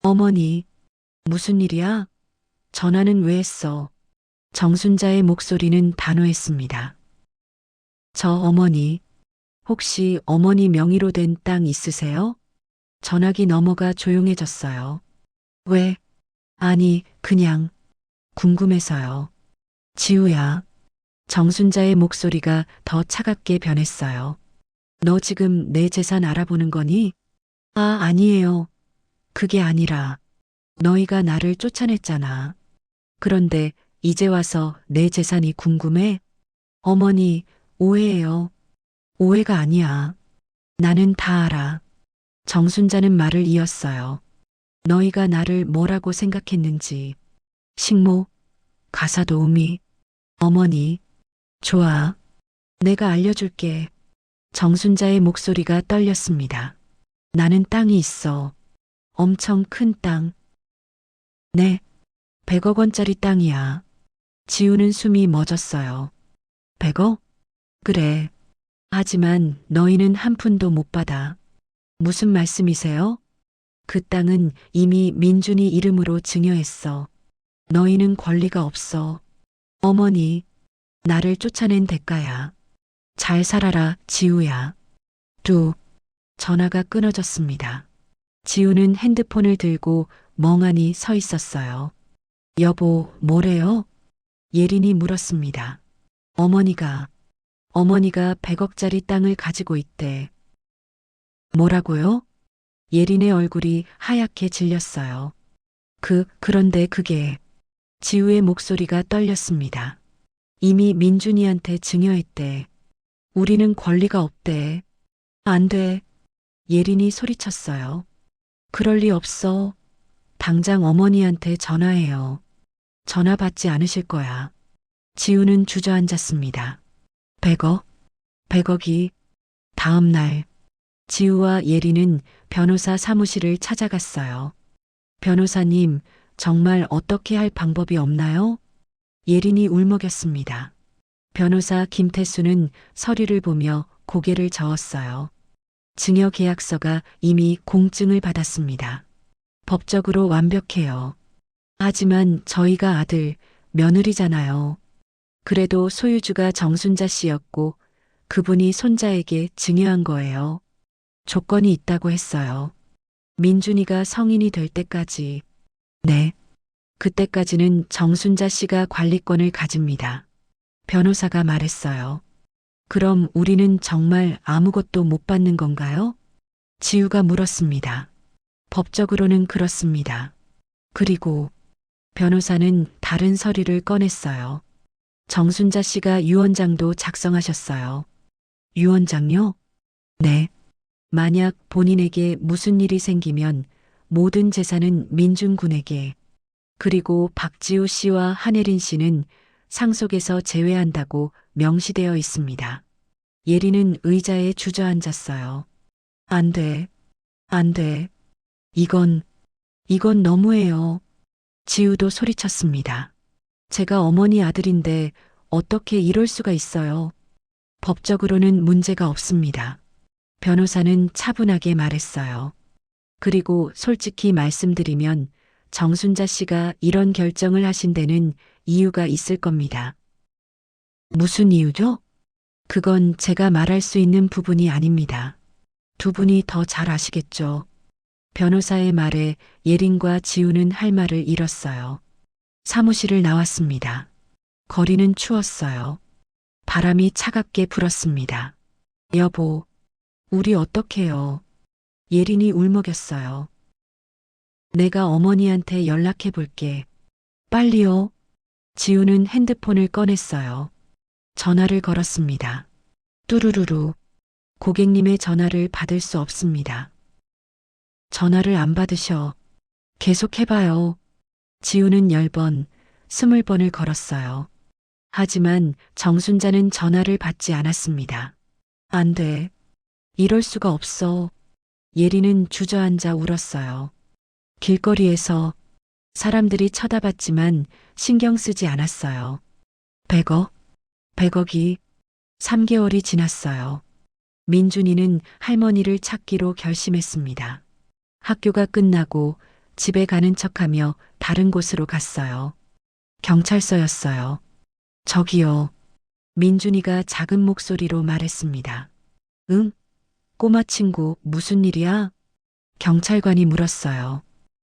어머니, 무슨 일이야? 전화는 왜 했어? 정순자의 목소리는 단호했습니다. 저 어머니, 혹시 어머니 명의로 된 땅 있으세요? 전화기 넘어가 조용해졌어요. 왜? 아니, 그냥 궁금해서요. 지우야. 정순자의 목소리가 더 차갑게 변했어요. 너 지금 내 재산 알아보는 거니? 아, 아니에요. 그게 아니라 너희가 나를 쫓아냈잖아. 그런데 이제 와서 내 재산이 궁금해? 어머니, 오해예요. 오해가 아니야. 나는 다 알아. 정순자는 말을 이었어요. 너희가 나를 뭐라고 생각했는지. 식모, 가사도우미, 어머니. 좋아. 내가 알려줄게. 정순자의 목소리가 떨렸습니다. 나는 땅이 있어. 엄청 큰 땅. 네. 100억 원짜리 땅이야. 지우는 숨이 멎었어요. 100억? 그래. 하지만 너희는 한 푼도 못 받아. 무슨 말씀이세요? 그 땅은 이미 민준이 이름으로 증여했어. 너희는 권리가 없어. 어머니, 나를 쫓아낸 대가야. 잘 살아라, 지우야. 뚝. 전화가 끊어졌습니다. 지우는 핸드폰을 들고 멍하니 서 있었어요. 여보, 뭐래요? 예린이 물었습니다. 어머니가 100억짜리 땅을 가지고 있대. 뭐라고요? 예린의 얼굴이 하얗게 질렸어요. 그런데 그게. 지우의 목소리가 떨렸습니다. 이미 민준이한테 증여했대. 우리는 권리가 없대. 안 돼. 예린이 소리쳤어요. 그럴 리 없어. 당장 어머니한테 전화해요. 전화 받지 않으실 거야. 지우는 주저앉았습니다. 100억? 100억이. 다음 날, 지우와 예린은 변호사 사무실을 찾아갔어요. 변호사님, 정말 어떻게 할 방법이 없나요? 예린이 울먹였습니다. 변호사 김태수는 서류를 보며 고개를 저었어요. 증여 계약서가 이미 공증을 받았습니다. 법적으로 완벽해요. 하지만 저희가 아들, 며느리잖아요. 그래도 소유주가 정순자 씨였고 그분이 손자에게 증여한 거예요. 조건이 있다고 했어요. 민준이가 성인이 될 때까지. 네. 그때까지는 정순자 씨가 관리권을 가집니다. 변호사가 말했어요. 그럼 우리는 정말 아무것도 못 받는 건가요? 지우가 물었습니다. 법적으로는 그렇습니다. 그리고 변호사는 다른 서류를 꺼냈어요. 정순자 씨가 유언장도 작성하셨어요. 유언장요? 네. 만약 본인에게 무슨 일이 생기면 모든 재산은 민준 군에게, 그리고 박지우 씨와 한혜린 씨는 상속에서 제외한다고 명시되어 있습니다. 예리는 의자에 주저앉았어요. 안 돼. 안 돼. 이건 너무해요. 지우도 소리쳤습니다. 제가 어머니 아들인데 어떻게 이럴 수가 있어요. 법적으로는 문제가 없습니다. 변호사는 차분하게 말했어요. 그리고 솔직히 말씀드리면 정순자 씨가 이런 결정을 하신 데는 이유가 있을 겁니다. 무슨 이유죠? 그건 제가 말할 수 있는 부분이 아닙니다. 두 분이 더 잘 아시겠죠. 변호사의 말에 예린과 지우는 할 말을 잃었어요. 사무실을 나왔습니다. 거리는 추웠어요. 바람이 차갑게 불었습니다. 여보, 우리 어떡해요? 예린이 울먹였어요. 내가 어머니한테 연락해 볼게. 빨리요. 지우는 핸드폰을 꺼냈어요. 전화를 걸었습니다. 뚜루루루. 고객님의 전화를 받을 수 없습니다. 전화를 안 받으셔. 계속 해봐요. 지우는 10번, 20번을 걸었어요. 하지만 정순자는 전화를 받지 않았습니다. 안 돼. 이럴 수가 없어. 예리는 주저앉아 울었어요. 길거리에서 사람들이 쳐다봤지만 신경 쓰지 않았어요. 100억? 100억이 3개월이 지났어요. 민준이는 할머니를 찾기로 결심했습니다. 학교가 끝나고 집에 가는 척하며 다른 곳으로 갔어요. 경찰서였어요. 저기요. 민준이가 작은 목소리로 말했습니다. 응? 꼬마 친구, 무슨 일이야? 경찰관이 물었어요.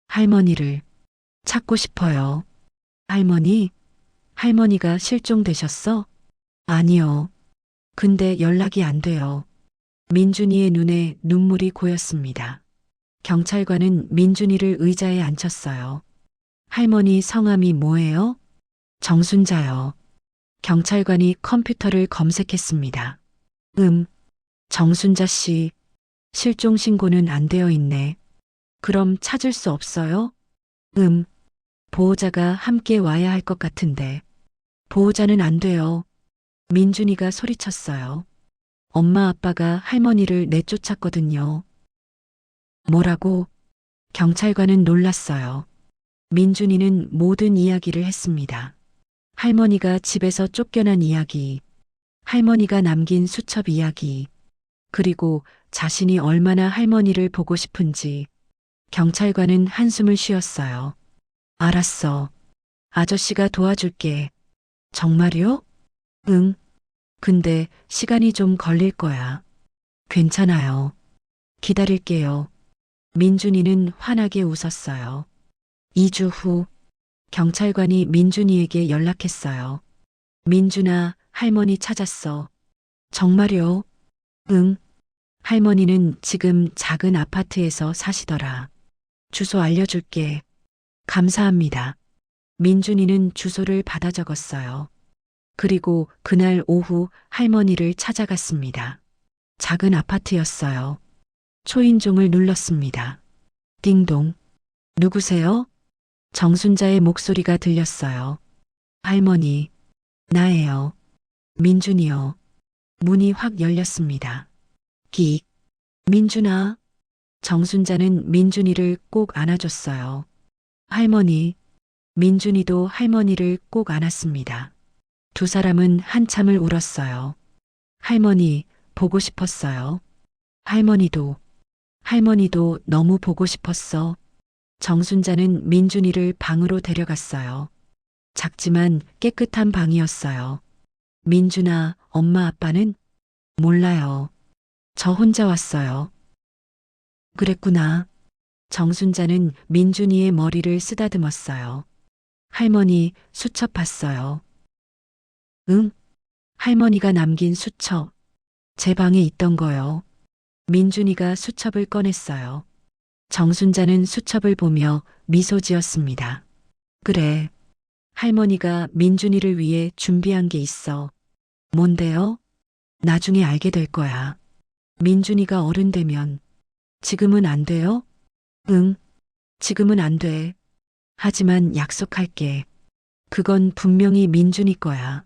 할머니를 찾고 싶어요. 할머니? 할머니가 실종되셨어? 아니요. 근데 연락이 안 돼요. 민준이의 눈에 눈물이 고였습니다. 경찰관은 민준이를 의자에 앉혔어요. 할머니 성함이 뭐예요? 정순자요. 경찰관이 컴퓨터를 검색했습니다. 정순자 씨, 실종 신고는 안 되어 있네. 그럼 찾을 수 없어요? 보호자가 함께 와야 할 것 같은데. 보호자는 안 돼요. 민준이가 소리쳤어요. 엄마 아빠가 할머니를 내쫓았거든요. 뭐라고? 경찰관은 놀랐어요. 민준이는 모든 이야기를 했습니다. 할머니가 집에서 쫓겨난 이야기, 할머니가 남긴 수첩 이야기, 그리고 자신이 얼마나 할머니를 보고 싶은지. 경찰관은 한숨을 쉬었어요. 알았어. 아저씨가 도와줄게. 정말요? 응. 근데 시간이 좀 걸릴 거야. 괜찮아요. 기다릴게요. 민준이는 환하게 웃었어요. 2주 후 경찰관이 민준이에게 연락했어요. 민준아, 할머니 찾았어. 정말요? 응. 할머니는 지금 작은 아파트에서 사시더라. 주소 알려줄게. 감사합니다. 민준이는 주소를 받아 적었어요. 그리고 그날 오후 할머니를 찾아갔습니다. 작은 아파트였어요. 초인종을 눌렀습니다. 띵동. 누구세요? 정순자의 목소리가 들렸어요. 할머니, 나예요. 민준이요. 문이 확 열렸습니다. 끽. 민준아. 정순자는 민준이를 꼭 안아줬어요. 할머니. 민준이도 할머니를 꼭 안았습니다. 두 사람은 한참을 울었어요. 할머니, 보고 싶었어요. 할머니도 너무 보고 싶었어. 정순자는 민준이를 방으로 데려갔어요. 작지만 깨끗한 방이었어요. 민준아, 엄마 아빠는? 몰라요. 저 혼자 왔어요. 그랬구나. 정순자는 민준이의 머리를 쓰다듬었어요. 할머니, 수첩 봤어요. 응? 할머니가 남긴 수첩. 제 방에 있던 거요. 민준이가 수첩을 꺼냈어요. 정순자는 수첩을 보며 미소 지었습니다. 그래. 할머니가 민준이를 위해 준비한 게 있어. 뭔데요? 나중에 알게 될 거야. 민준이가 어른 되면. 지금은 안 돼요? 응. 지금은 안 돼. 하지만 약속할게. 그건 분명히 민준이 거야.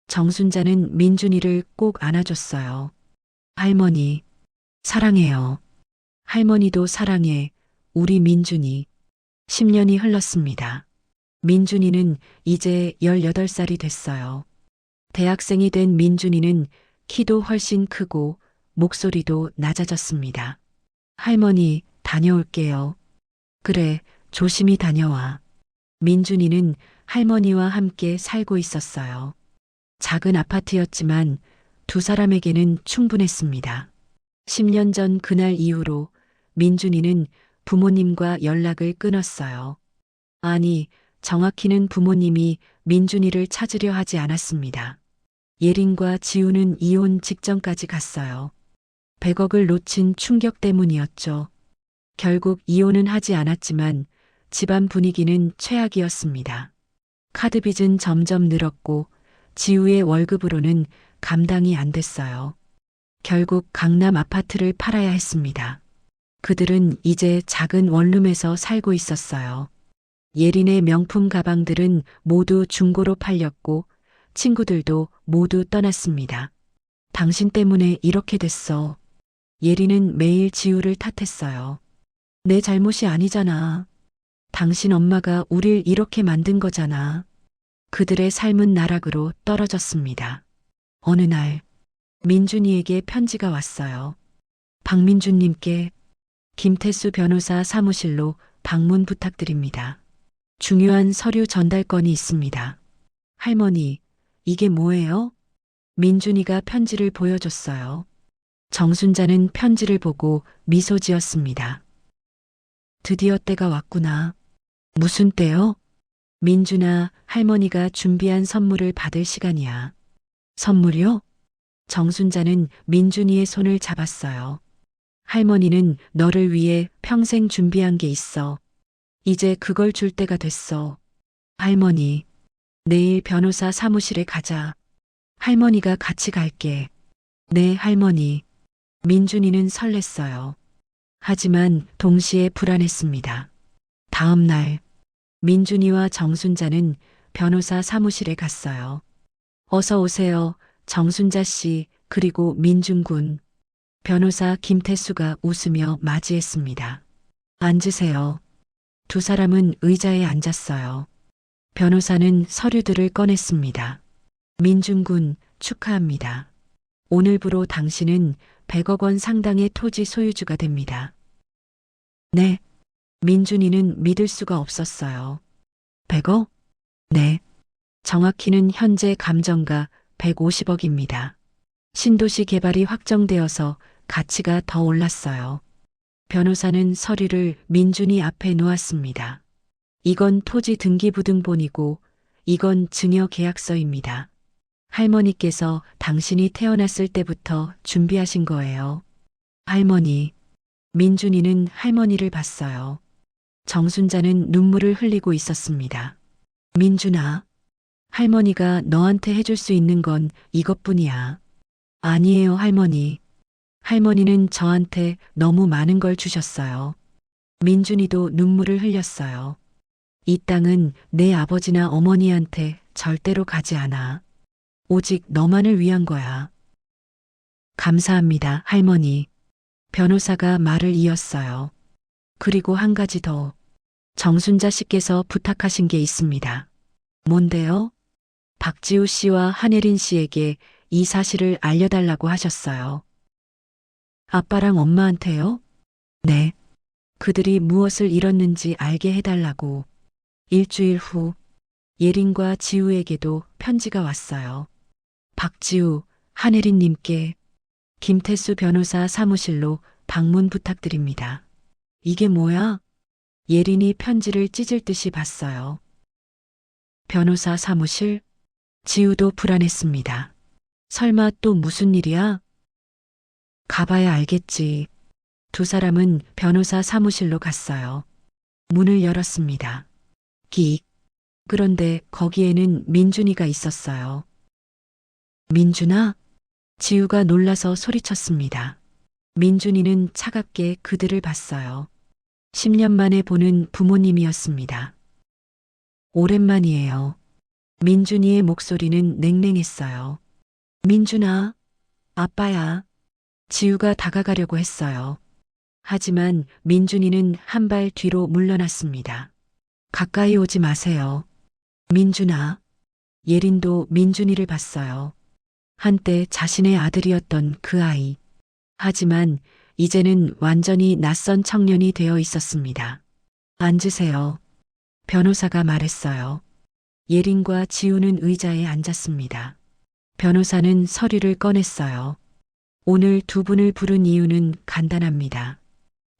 정순자는 민준이를 꼭 안아줬어요. 할머니, 사랑해요. 할머니도 사랑해. 우리 민준이. 10년이 흘렀습니다. 민준이는 이제 18살이 됐어요. 대학생이 된 민준이는 키도 훨씬 크고 목소리도 낮아졌습니다. 할머니, 다녀올게요. 그래, 조심히 다녀와. 민준이는 할머니와 함께 살고 있었어요. 작은 아파트였지만 두 사람에게는 충분했습니다. 10년 전 그날 이후로 민준이는 부모님과 연락을 끊었어요. 아니, 정확히는 부모님이 민준이를 찾으려 하지 않았습니다. 예린과 지우는 이혼 직전까지 갔어요. 100억을 놓친 충격 때문이었죠. 결국 이혼은 하지 않았지만 집안 분위기는 최악이었습니다. 카드빚은 점점 늘었고 지우의 월급으로는 감당이 안 됐어요. 결국 강남 아파트를 팔아야 했습니다. 그들은 이제 작은 원룸에서 살고 있었어요. 예린의 명품 가방들은 모두 중고로 팔렸고 친구들도 모두 떠났습니다. 당신 때문에 이렇게 됐어. 예린은 매일 지우를 탓했어요. 내 잘못이 아니잖아. 당신 엄마가 우릴 이렇게 만든 거잖아. 그들의 삶은 나락으로 떨어졌습니다. 어느 날 민준이에게 편지가 왔어요. 박민준님께 김태수 변호사 사무실로 방문 부탁드립니다. 중요한 서류 전달건이 있습니다. 할머니, 이게 뭐예요? 민준이가 편지를 보여줬어요. 정순자는 편지를 보고 미소 지었습니다. 드디어 때가 왔구나. 무슨 때요? 민준아, 할머니가 준비한 선물을 받을 시간이야. 선물이요? 정순자는 민준이의 손을 잡았어요. 할머니는 너를 위해 평생 준비한 게 있어. 이제 그걸 줄 때가 됐어. 할머니, 내일 변호사 사무실에 가자. 할머니가 같이 갈게. 네, 할머니. 민준이는 설렜어요. 하지만 동시에 불안했습니다. 다음 날, 민준이와 정순자는 변호사 사무실에 갔어요. 어서 오세요, 정순자 씨, 그리고 민준 군. 변호사 김태수가 웃으며 맞이했습니다. 앉으세요. 두 사람은 의자에 앉았어요. 변호사는 서류들을 꺼냈습니다. 민준 군, 축하합니다. 오늘부로 당신은 100억 원 상당의 토지 소유주가 됩니다. 네. 민준이는 믿을 수가 없었어요. 100억? 네. 정확히는 현재 감정가 150억입니다. 신도시 개발이 확정되어서 가치가 더 올랐어요. 변호사는 서류를 민준이 앞에 놓았습니다. 이건 토지 등기부등본이고 이건 증여 계약서입니다. 할머니께서 당신이 태어났을 때부터 준비하신 거예요. 할머니. 민준이는 할머니를 봤어요. 정순자는 눈물을 흘리고 있었습니다. 민준아, 할머니가 너한테 해줄 수 있는 건 이것뿐이야. 아니에요, 할머니. 할머니는 저한테 너무 많은 걸 주셨어요. 민준이도 눈물을 흘렸어요. 이 땅은 내 아버지나 어머니한테 절대로 가지 않아. 오직 너만을 위한 거야. 감사합니다, 할머니. 변호사가 말을 이었어요. 그리고 한 가지 더. 정순자 씨께서 부탁하신 게 있습니다. 뭔데요? 박지우 씨와 한예린 씨에게 이 사실을 알려달라고 하셨어요. 아빠랑 엄마한테요? 네. 그들이 무엇을 잃었는지 알게 해달라고. 일주일 후 예린과 지우에게도 편지가 왔어요. 박지우, 한혜린님께 김태수 변호사 사무실로 방문 부탁드립니다. 이게 뭐야? 예린이 편지를 찢을 듯이 봤어요. 변호사 사무실? 지우도 불안했습니다. 설마 또 무슨 일이야? 가봐야 알겠지. 두 사람은 변호사 사무실로 갔어요. 문을 열었습니다. 끽. 그런데 거기에는 민준이가 있었어요. 민준아? 지우가 놀라서 소리쳤습니다. 민준이는 차갑게 그들을 봤어요. 10년 만에 보는 부모님이었습니다. 오랜만이에요. 민준이의 목소리는 냉랭했어요. 민준아, 아빠야. 지우가 다가가려고 했어요. 하지만 민준이는 한 발 뒤로 물러났습니다. 가까이 오지 마세요. 민준아. 예린도 민준이를 봤어요. 한때 자신의 아들이었던 그 아이. 하지만 이제는 완전히 낯선 청년이 되어 있었습니다. 앉으세요. 변호사가 말했어요. 예린과 지우는 의자에 앉았습니다. 변호사는 서류를 꺼냈어요. 오늘 두 분을 부른 이유는 간단합니다.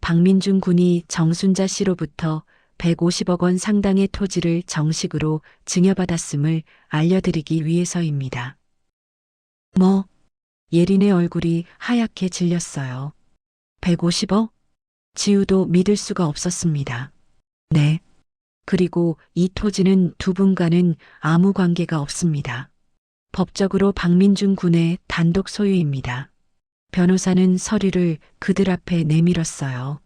박민준 군이 정순자 씨로부터 150억 원 상당의 토지를 정식으로 증여받았음을 알려드리기 위해서입니다. 뭐? 예린의 얼굴이 하얗게 질렸어요. 150억? 지우도 믿을 수가 없었습니다. 네. 그리고 이 토지는 두 분과는 아무 관계가 없습니다. 법적으로 박민준 군의 단독 소유입니다. 변호사는 서류를 그들 앞에 내밀었어요.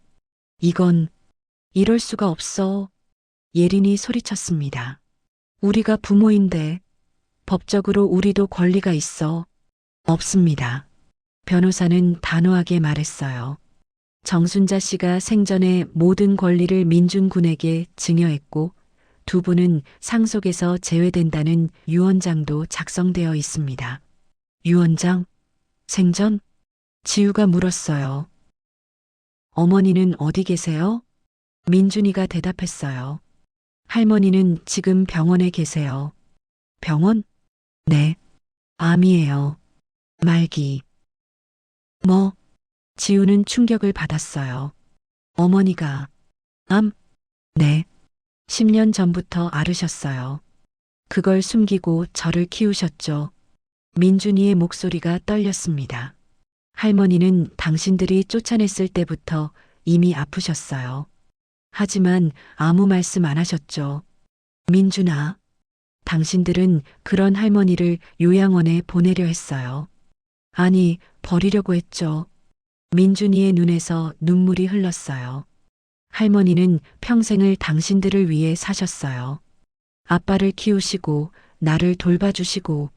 이건 이럴 수가 없어. 예린이 소리쳤습니다. 우리가 부모인데 법적으로 우리도 권리가 있어. 없습니다. 변호사는 단호하게 말했어요. 정순자 씨가 생전에 모든 권리를 민준 군에게 증여했고 두 분은 상속에서 제외된다는 유언장도 작성되어 있습니다. 유언장? 생전? 지우가 물었어요. 어머니는 어디 계세요? 민준이가 대답했어요. 할머니는 지금 병원에 계세요. 병원? 네. 암이에요. 말기. 뭐? 지우는 충격을 받았어요. 어머니가 암? 네. 10년 전부터 앓으셨어요. 그걸 숨기고 저를 키우셨죠. 민준이의 목소리가 떨렸습니다. 할머니는 당신들이 쫓아냈을 때부터 이미 아프셨어요. 하지만 아무 말씀 안 하셨죠. 민준아, 당신들은 그런 할머니를 요양원에 보내려 했어요. 아니, 버리려고 했죠. 민준이의 눈에서 눈물이 흘렀어요. 할머니는 평생을 당신들을 위해 사셨어요. 아빠를 키우시고 나를 돌봐주시고.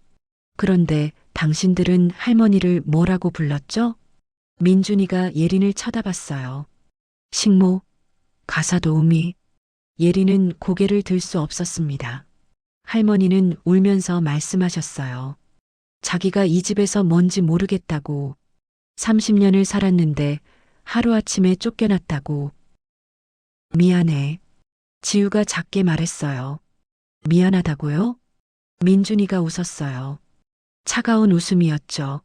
그런데 당신들은 할머니를 뭐라고 불렀죠? 민준이가 예린을 쳐다봤어요. 식모, 가사도우미. 예린은 고개를 들 수 없었습니다. 할머니는 울면서 말씀하셨어요. 자기가 이 집에서 뭔지 모르겠다고. 30년을 살았는데 하루아침에 쫓겨났다고. 미안해. 지우가 작게 말했어요. 미안하다고요? 민준이가 웃었어요. 차가운 웃음이었죠.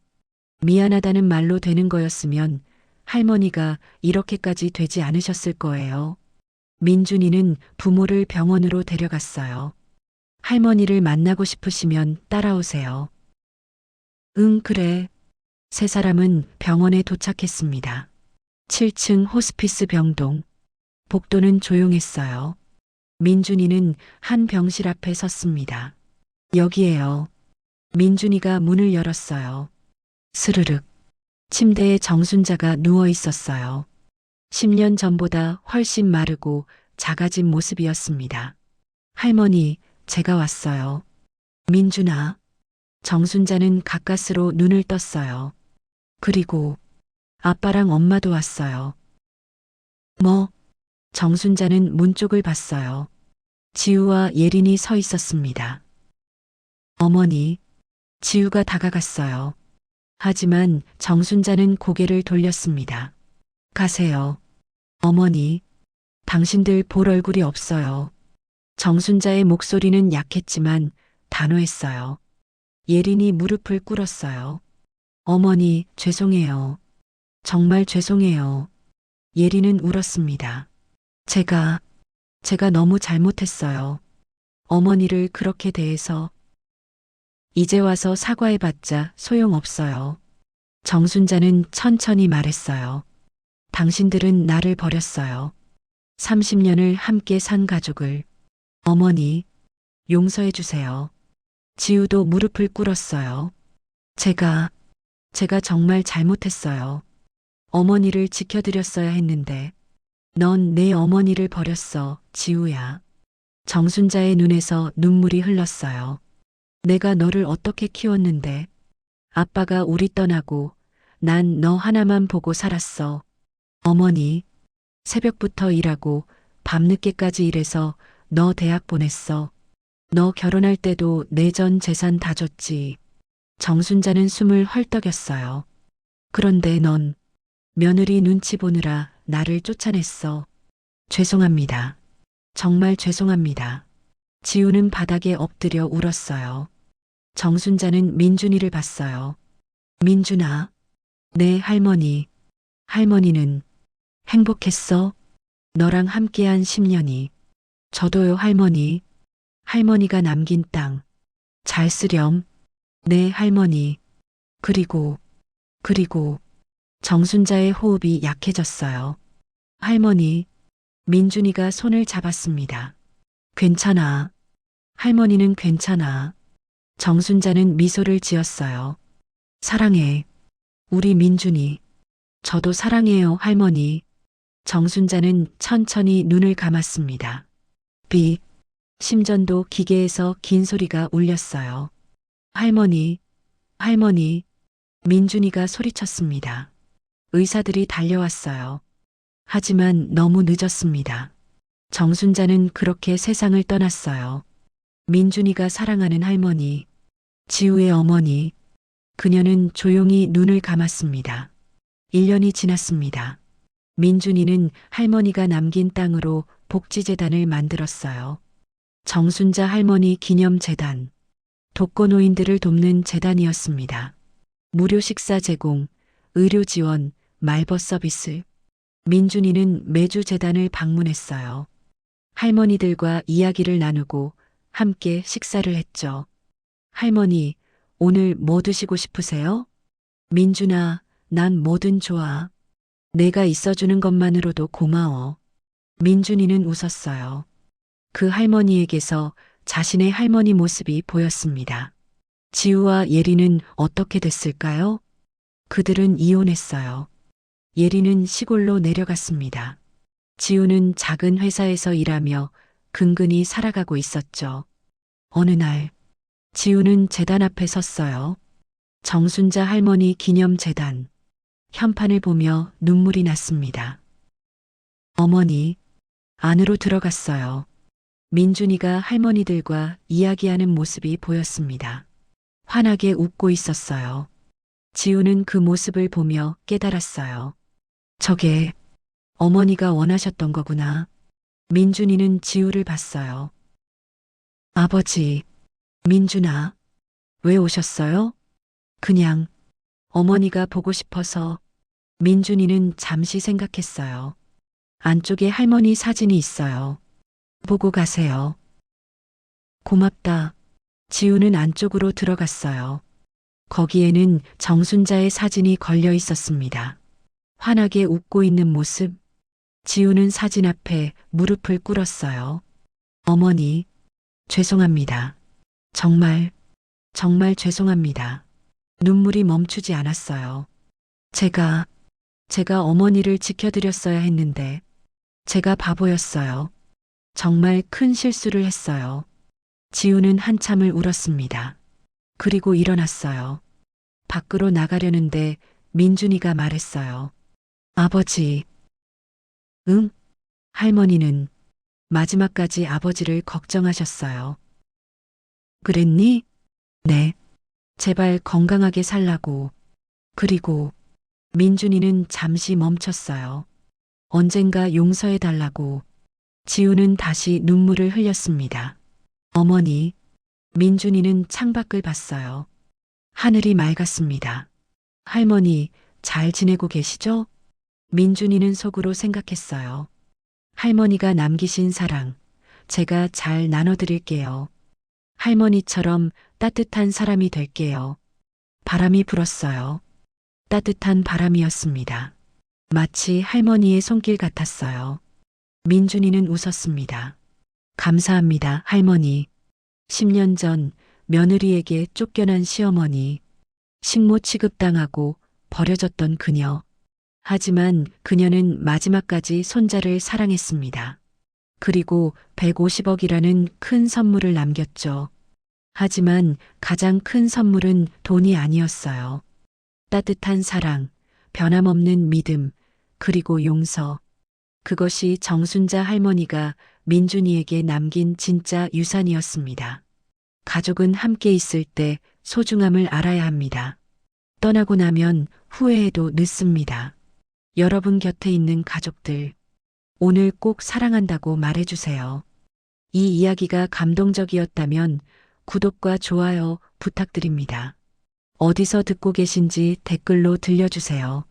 미안하다는 말로 되는 거였으면 할머니가 이렇게까지 되지 않으셨을 거예요. 민준이는 부모를 병원으로 데려갔어요. 할머니를 만나고 싶으시면 따라오세요. 응, 그래. 세 사람은 병원에 도착했습니다. 7층 호스피스 병동. 복도는 조용했어요. 민준이는 한 병실 앞에 섰습니다. 여기에요. 민준이가 문을 열었어요. 스르륵. 침대에 정순자가 누워 있었어요. 10년 전보다 훨씬 마르고 작아진 모습이었습니다. 할머니, 제가 왔어요. 민준아. 정순자는 가까스로 눈을 떴어요. 그리고 아빠랑 엄마도 왔어요. 뭐? 정순자는 문 쪽을 봤어요. 지우와 예린이 서 있었습니다. 어머니. 지우가 다가갔어요. 하지만 정순자는 고개를 돌렸습니다. 가세요. 어머니. 당신들 볼 얼굴이 없어요. 정순자의 목소리는 약했지만 단호했어요. 예린이 무릎을 꿇었어요. 어머니, 죄송해요. 정말 죄송해요. 예리는 울었습니다. 제가 너무 잘못했어요. 어머니를 그렇게 대해서 이제 와서 사과해봤자 소용없어요. 정순자는 천천히 말했어요. 당신들은 나를 버렸어요. 30년을 함께 산 가족을. 어머니, 용서해주세요. 지우도 무릎을 꿇었어요. 제가 정말 잘못했어요. 어머니를 지켜드렸어야 했는데, 넌 내 어머니를 버렸어, 지우야. 정순자의 눈에서 눈물이 흘렀어요. 내가 너를 어떻게 키웠는데, 아빠가 우리 떠나고, 난 너 하나만 보고 살았어. 어머니, 새벽부터 일하고, 밤늦게까지 일해서 너 대학 보냈어. 너 결혼할 때도 내 전 재산 다 줬지. 정순자는 숨을 헐떡였어요. 그런데 넌 며느리 눈치 보느라 나를 쫓아냈어. 죄송합니다. 정말 죄송합니다. 지우는 바닥에 엎드려 울었어요. 정순자는 민준이를 봤어요. 민준아, 내 할머니는 행복했어? 너랑 함께한 10년이. 저도요, 할머니. 할머니가 남긴 땅. 잘 쓰렴. 내 할머니. 그리고 정순자의 호흡이 약해졌어요. 할머니. 민준이가 손을 잡았습니다. 괜찮아. 할머니는 괜찮아. 정순자는 미소를 지었어요. 사랑해. 우리 민준이. 저도 사랑해요, 할머니. 정순자는 천천히 눈을 감았습니다. 심전도 기계에서 긴 소리가 울렸어요. 할머니. 민준이가 소리쳤습니다. 의사들이 달려왔어요. 하지만 너무 늦었습니다. 정순자는 그렇게 세상을 떠났어요. 민준이가 사랑하는 할머니, 지우의 어머니, 그녀는 조용히 눈을 감았습니다. 1년이 지났습니다. 민준이는 할머니가 남긴 땅으로 복지재단을 만들었어요. 정순자 할머니 기념재단, 독거노인들을 돕는 재단이었습니다. 무료 식사 제공, 의료 지원, 말벗 서비스. 민준이는 매주 재단을 방문했어요. 할머니들과 이야기를 나누고 함께 식사를 했죠. 할머니, 오늘 뭐 드시고 싶으세요? 민준아, 난 뭐든 좋아. 내가 있어주는 것만으로도 고마워. 민준이는 웃었어요. 그 할머니에게서 자신의 할머니 모습이 보였습니다. 지우와 예리는 어떻게 됐을까요? 그들은 이혼했어요. 예리는 시골로 내려갔습니다. 지우는 작은 회사에서 일하며 근근히 살아가고 있었죠. 어느 날, 지우는 재단 앞에 섰어요. 정순자 할머니 기념재단. 현판을 보며 눈물이 났습니다. 어머니, 안으로 들어갔어요. 민준이가 할머니들과 이야기하는 모습이 보였습니다. 환하게 웃고 있었어요. 지우는 그 모습을 보며 깨달았어요. 저게 어머니가 원하셨던 거구나. 민준이는 지우를 봤어요. 아버지, 민준아, 왜 오셨어요? 그냥 어머니가 보고 싶어서. 민준이는 잠시 생각했어요. 안쪽에 할머니 사진이 있어요. 보고 가세요. 고맙다. 지우는 안쪽으로 들어갔어요. 거기에는 정순자의 사진이 걸려 있었습니다. 환하게 웃고 있는 모습. 지우는 사진 앞에 무릎을 꿇었어요. 어머니, 죄송합니다. 정말 죄송합니다. 눈물이 멈추지 않았어요. 제가 어머니를 지켜드렸어야 했는데, 제가 바보였어요. 정말 큰 실수를 했어요. 지우는 한참을 울었습니다. 그리고 일어났어요. 밖으로 나가려는데 민준이가 말했어요. 아버지. 응? 할머니는 마지막까지 아버지를 걱정하셨어요. 그랬니? 네. 제발 건강하게 살라고. 그리고 민준이는 잠시 멈췄어요. 언젠가 용서해달라고. 지우는 다시 눈물을 흘렸습니다. 어머니, 민준이는 창밖을 봤어요. 하늘이 맑았습니다. 할머니, 잘 지내고 계시죠? 민준이는 속으로 생각했어요. 할머니가 남기신 사랑, 제가 잘 나눠드릴게요. 할머니처럼 따뜻한 사람이 될게요. 바람이 불었어요. 따뜻한 바람이었습니다. 마치 할머니의 손길 같았어요. 민준이는 웃었습니다. 감사합니다, 할머니. 10년 전 며느리에게 쫓겨난 시어머니, 식모 취급당하고 버려졌던 그녀. 하지만 그녀는 마지막까지 손자를 사랑했습니다. 그리고 150억이라는 큰 선물을 남겼죠. 하지만 가장 큰 선물은 돈이 아니었어요. 따뜻한 사랑, 변함없는 믿음, 그리고 용서. 그것이 정순자 할머니가 민준이에게 남긴 진짜 유산이었습니다. 가족은 함께 있을 때 소중함을 알아야 합니다. 떠나고 나면 후회해도 늦습니다. 여러분 곁에 있는 가족들, 오늘 꼭 사랑한다고 말해주세요. 이 이야기가 감동적이었다면 구독과 좋아요 부탁드립니다. 어디서 듣고 계신지 댓글로 들려주세요.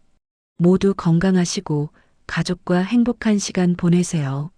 모두 건강하시고 가족과 행복한 시간 보내세요.